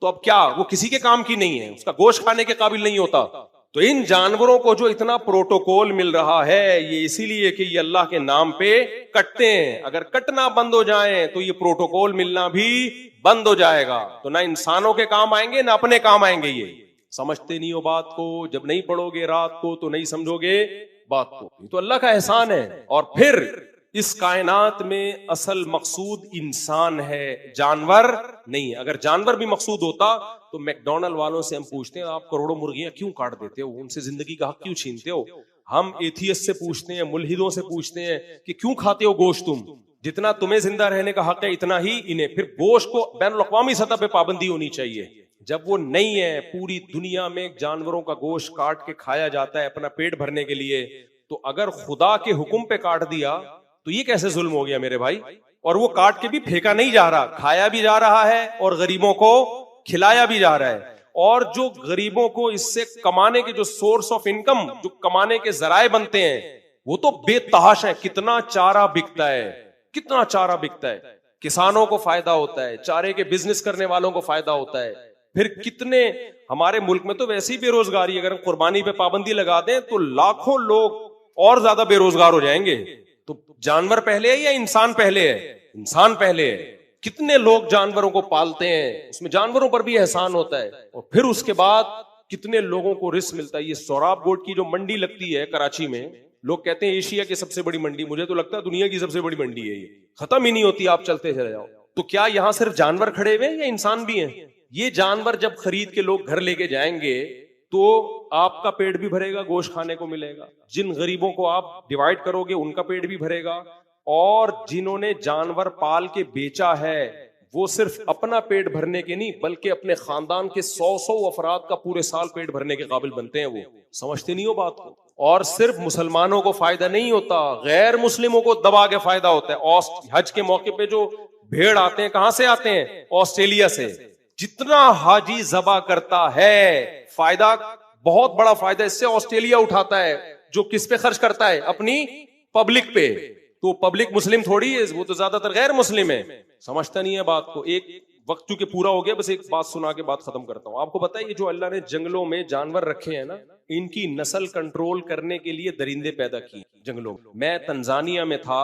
تو اب کیا وہ کسی کے کام کی نہیں ہے، اس کا گوشت کھانے کے قابل نہیں ہوتا۔ تو ان جانوروں کو جو اتنا پروٹوکول مل رہا ہے یہ اسی لیے کہ یہ اللہ کے نام پہ کٹتے ہیں، اگر کٹنا بند ہو جائیں تو یہ پروٹوکول ملنا بھی بند ہو جائے گا، تو نہ انسانوں کے کام آئیں گے نہ اپنے کام آئیں گے۔ یہ سمجھتے نہیں ہو بات کو، جب نہیں پڑھو گے رات کو تو نہیں سمجھو گے بات کو، یہ تو اللہ کا احسان ہے۔ اور پھر اس کائنات میں اصل مقصود انسان ہے، جانور نہیں۔ اگر جانور بھی مقصود ہوتا تو میک ڈونلڈ والوں سے ہم پوچھتے ہیں آپ کروڑوں مرغیاں کیوں کاٹ دیتے ہو، ان سے زندگی کا حق کیوں چھینتے ہو؟ ہم ایتھیسٹ سے پوچھتے ہیں، ملحدوں سے پوچھتے ہیں کہ کیوں کھاتے ہو گوشت تم؟ جتنا تمہیں زندہ رہنے کا حق ہے اتنا ہی انہیں۔ پھر گوشت کو بین الاقوامی سطح پہ پابندی ہونی چاہیے، جب وہ نہیں ہے، پوری دنیا میں جانوروں کا گوشت کاٹ کے کھایا جاتا ہے اپنا پیٹ بھرنے کے لیے، تو اگر خدا کے حکم پہ کاٹ دیا تو یہ کیسے ظلم ہو گیا میرے بھائی؟ اور وہ کاٹ کے بھی پھینکا نہیں جا رہا، کھایا بھی جا رہا ہے اور غریبوں کو کھلایا بھی جا رہا ہے۔ اور جو غریبوں کو اس سے کمانے کے جو سورس آف انکم، جو کمانے کے ذرائع بنتے ہیں، وہ تو بے تحاشا ہے۔ کتنا چارہ بکتا ہے، کتنا چارہ بکتا ہے، کسانوں کو فائدہ ہوتا ہے، چارے کے بزنس کرنے والوں کو فائدہ ہوتا ہے۔ پھر کتنے ہمارے ملک میں تو ویسے ہی بے روزگاری، اگر قربانی پہ پابندی لگا دیں تو لاکھوں لوگ اور زیادہ بے روزگار ہو جائیں گے۔ تو جانور پہلے ہے یا انسان پہلے ہے؟ انسان پہلے ہے۔ کتنے لوگ جانوروں کو پالتے ہیں، اس میں جانوروں پر بھی احسان ہوتا ہے، اور پھر اس کے بعد کتنے لوگوں کو رزق ملتا ہے۔ یہ سوراب گوٹ کی جو منڈی لگتی ہے کراچی میں، لوگ کہتے ہیں ایشیا کی سب سے بڑی منڈی، مجھے تو لگتا ہے دنیا کی سب سے بڑی منڈی ہے یہ، ختم ہی نہیں ہوتی، آپ چلتے چلے جاؤ۔ تو کیا یہاں صرف جانور کھڑے ہوئے ہیں یا انسان بھی ہیں؟ یہ جانور جب خرید کے لوگ گھر لے کے جائیں گے تو آپ کا پیٹ بھی بھرے گا، گوشت کھانے کو ملے گا، جن غریبوں کو آپ ڈیوائڈ کرو گے ان کا پیٹ بھی بھرے گا، اور جنہوں نے جانور پال کے بیچا ہے وہ صرف اپنا پیٹ بھرنے کے نہیں بلکہ اپنے خاندان کے 100 افراد کا پورے سال پیٹ بھرنے کے قابل بنتے ہیں۔ وہ سمجھتے نہیں ہو بات کو؟ اور صرف مسلمانوں کو فائدہ نہیں ہوتا، غیر مسلموں کو دبا کے فائدہ ہوتا ہے۔ حج کے موقع پہ جو بھیڑ آتے ہیں کہاں سے آتے ہیں؟ آسٹریلیا سے۔ جتنا حاجی ذبح کرتا ہے فائدہ، بہت بڑا فائدہ اس سے آسٹریلیا اٹھاتا ہے، جو کس پہ خرچ کرتا ہے؟ اپنی پبلک پہ۔ تو پبلک مسلم تھوڑی ہے، وہ تو زیادہ تر غیر مسلم ہے، سمجھتا نہیں ہے بات کو۔ ایک وقت چونکہ پورا ہو گیا، بس ایک بات سنا کے بات ختم کرتا ہوں۔ آپ کو پتا ہے یہ جو اللہ نے جنگلوں میں جانور رکھے ہیں نا، ان کی نسل کنٹرول کرنے کے لیے درندے پیدا کیے جنگلوں میں۔ تنزانیہ میں تھا،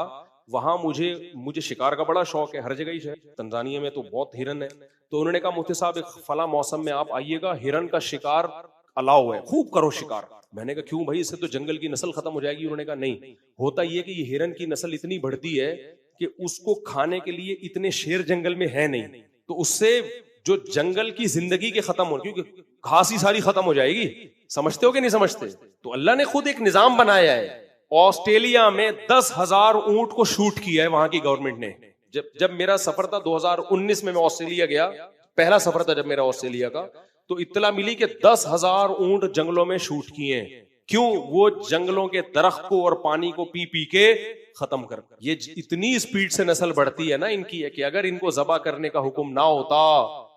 وہاں مجھے شکار کا بڑا شوق ہے، ہر جگہ ہی ہے، تنزانیہ میں تو بہت ہرن ہے۔ تو انہوں نے کہا مفتی صاحب ایک فلاں موسم میں آپ آئیے گا، ہرن کا شکار الاؤ ہے، خوب کرو شکار۔ میں نے کہا کیوں بھائی، اس سے تو جنگل کی نسل ختم ہو جائے گی۔ انہوں نے کہا نہیں، ہوتا یہ کہ یہ ہرن کی نسل اتنی بڑھتی ہے کہ اس کو کھانے کے لیے اتنے شیر جنگل میں ہے نہیں، تو اس سے جو جنگل کی زندگی کے ختم ہو، کیونکہ گھاس ہی ساری ختم ہو جائے گی۔ سمجھتے ہو کہ نہیں سمجھتے؟ تو اللہ نے خود ایک نظام بنایا ہے۔ آسٹریلیا میں 10,000 اونٹ کو شوٹ کیا ہے وہاں کی گورنمنٹ نے۔ جب میرا سفر تھا 2019 میں آسٹریلیا گیا، پہلا سفر تھا جب میرا آسٹریلیا کا، تو اطلاع ملی کہ 10,000 اونٹ جنگلوں میں شوٹ کیے ہیں۔ کیوں؟ وہ جنگلوں کے درخت کو اور پانی کو پی پی کے ختم کر۔ یہ اتنی سپیڈ سے نسل بڑھتی ہے نا ان کی، کہ اگر ان کو ذبح کرنے کا حکم نہ ہوتا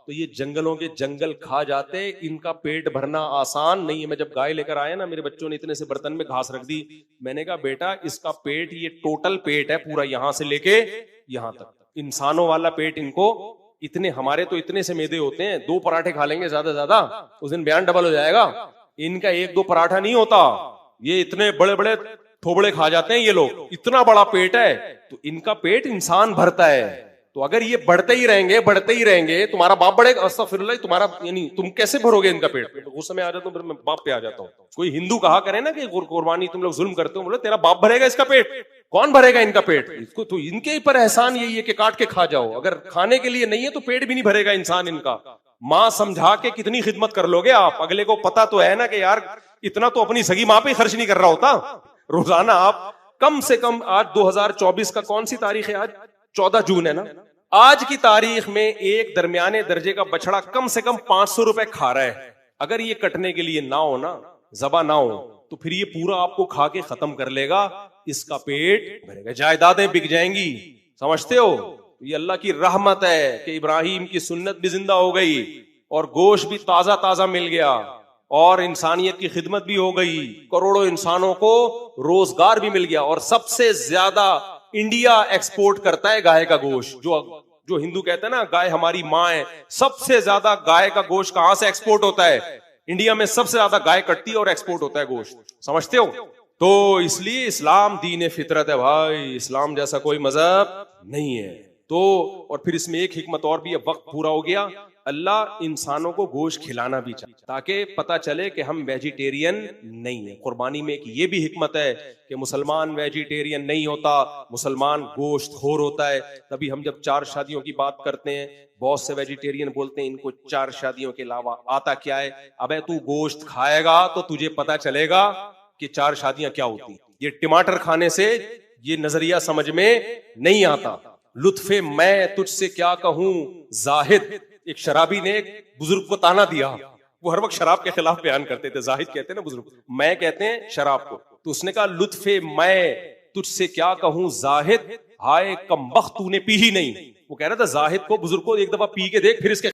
تو یہ جنگلوں کے جنگل کھا جاتے۔ ان کا پیٹ بھرنا آسان نہیں ہے۔ میں جب گائے لے کر آیا نا، میرے بچوں نے اتنے سے برتن میں گھاس رکھ دی، میں نے کہا بیٹا اس کا پیٹ، یہ ٹوٹل پیٹ ہے پورا، یہاں سے لے کے یہاں تک، انسانوں والا پیٹ ان کو اتنے، ہمارے تو اتنے سے میدے ہوتے ہیں، 2 پراٹھے کھا لیں گے زیادہ زیادہ، اس دن بیان ڈبل ہو جائے گا۔ ان کا 1-2 پراٹھا نہیں ہوتا، یہ اتنے بڑے بڑے تھوبڑے کھا جاتے ہیں یہ لوگ، اتنا بڑا پیٹ ہے۔ تو ان کا پیٹ انسان بھرتا ہے۔ تو اگر یہ بڑھتے ہی رہیں گے، تمہارا باپ بڑھے گا، استغفر اللہ، تمہارا یعنی تم کیسے بھرو گے ان کا پیٹ؟ غصے میں آ جاتا ہوں، پھر میں باپ پہ آ جاتا ہوں۔ کوئی ہندو کہا کرے نا کہ قربانی تم لوگ ظلم کرتے ہو، بولے تیرا باپ بھرے گا اس کا پیٹ؟ کون بھرے گا ان کا پیٹ؟ اس کو تو ان کے پر احسان یہی ہے کہ کاٹ کے کھا جاؤ، اگر کھانے کے لیے نہیں ہے تو پیٹ بھی نہیں بھرے گا انسان ان کا۔ ماں سمجھا کے کتنی خدمت کر لو گے آپ؟ اگلے کو پتا تو ہے نا کہ یار اتنا تو اپنی سگی ماں پہ خرچ نہیں کر رہا ہوتا روزانہ۔ آپ کم سے کم، آج 2024 کا کون سی تاریخ ہے؟ آج 14 جون ہے نا۔ آج کی تاریخ میں ایک درمیانے درجے کا بچڑا کم سے کم 500 روپے کھا رہا ہے۔ اگر یہ کٹنے کے لیے نہ ہو نا، ذبح نہ ہو، تو پھر یہ پورا آپ کو کھا کے ختم کر لے گا، اس کا پیٹ بھرے گا، جائیدادیں بک جائیں گی۔ سمجھتے ہو؟ یہ اللہ کی رحمت ہے کہ ابراہیم کی سنت بھی زندہ ہو گئی اور گوشت بھی تازہ تازہ مل گیا اور انسانیت کی خدمت بھی ہو گئی، کروڑوں انسانوں کو روزگار بھی مل گیا۔ اور سب سے زیادہ انڈیا ایکسپورٹ کرتا ہے گائے کا گوشت، جو ہندو کہتے ہیں نا گائے ہماری ماں ہے، سب سے زیادہ گائے کا گوشت کہاں سے ایکسپورٹ ہوتا ہے؟ انڈیا میں سب سے زیادہ گائے کٹتی ہے اور ایکسپورٹ ہوتا ہے گوشت۔ سمجھتے ہو؟ تو اس لیے اسلام دین فطرت ہے بھائی، اسلام جیسا کوئی مذہب نہیں ہے۔ تو اور پھر اس میں ایک حکمت اور بھی ہے، وقت پورا ہو گیا۔ اللہ انسانوں کو گوشت کھلانا بھی چاہتا تاکہ پتا چلے کہ ہم ویجیٹیرین نہیں ہیں۔ قربانی میں ایک یہ بھی حکمت ہے کہ مسلمان ویجیٹیرین نہیں ہوتا، مسلمان گوشت خور ہوتا ہے۔ تبھی ہم جب 4 شادیوں کی بات کرتے ہیں، بہت سے ویجیٹیرین بولتے ہیں ان کو 4 شادیوں کے علاوہ آتا کیا ہے؟ ابے تو گوشت کھائے گا تو تجھے پتا چلے گا کہ 4 شادیاں کیا ہوتی ہیں۔ یہ ٹماٹر کھانے سے یہ نظریہ سمجھ میں نہیں آتا۔ لطف میں تجھ سے کیا کہوں زاہد، ایک شرابی نے ایک بزرگ کو تانا دیا، وہ ہر وقت شراب کے خلاف بیان کرتے تھے، زاہد کہتے ہیں نا بزرگ، میں کہتے ہیں شراب کو، تو اس نے کہا لطف میں تجھ سے کیا کہوں زاہد، ہائے کم بخت تو نے پی ہی نہیں۔ وہ کہہ رہا تھا زاہد کو، بزرگ کو ایک دفعہ پی کے دیکھ، پھر اس کے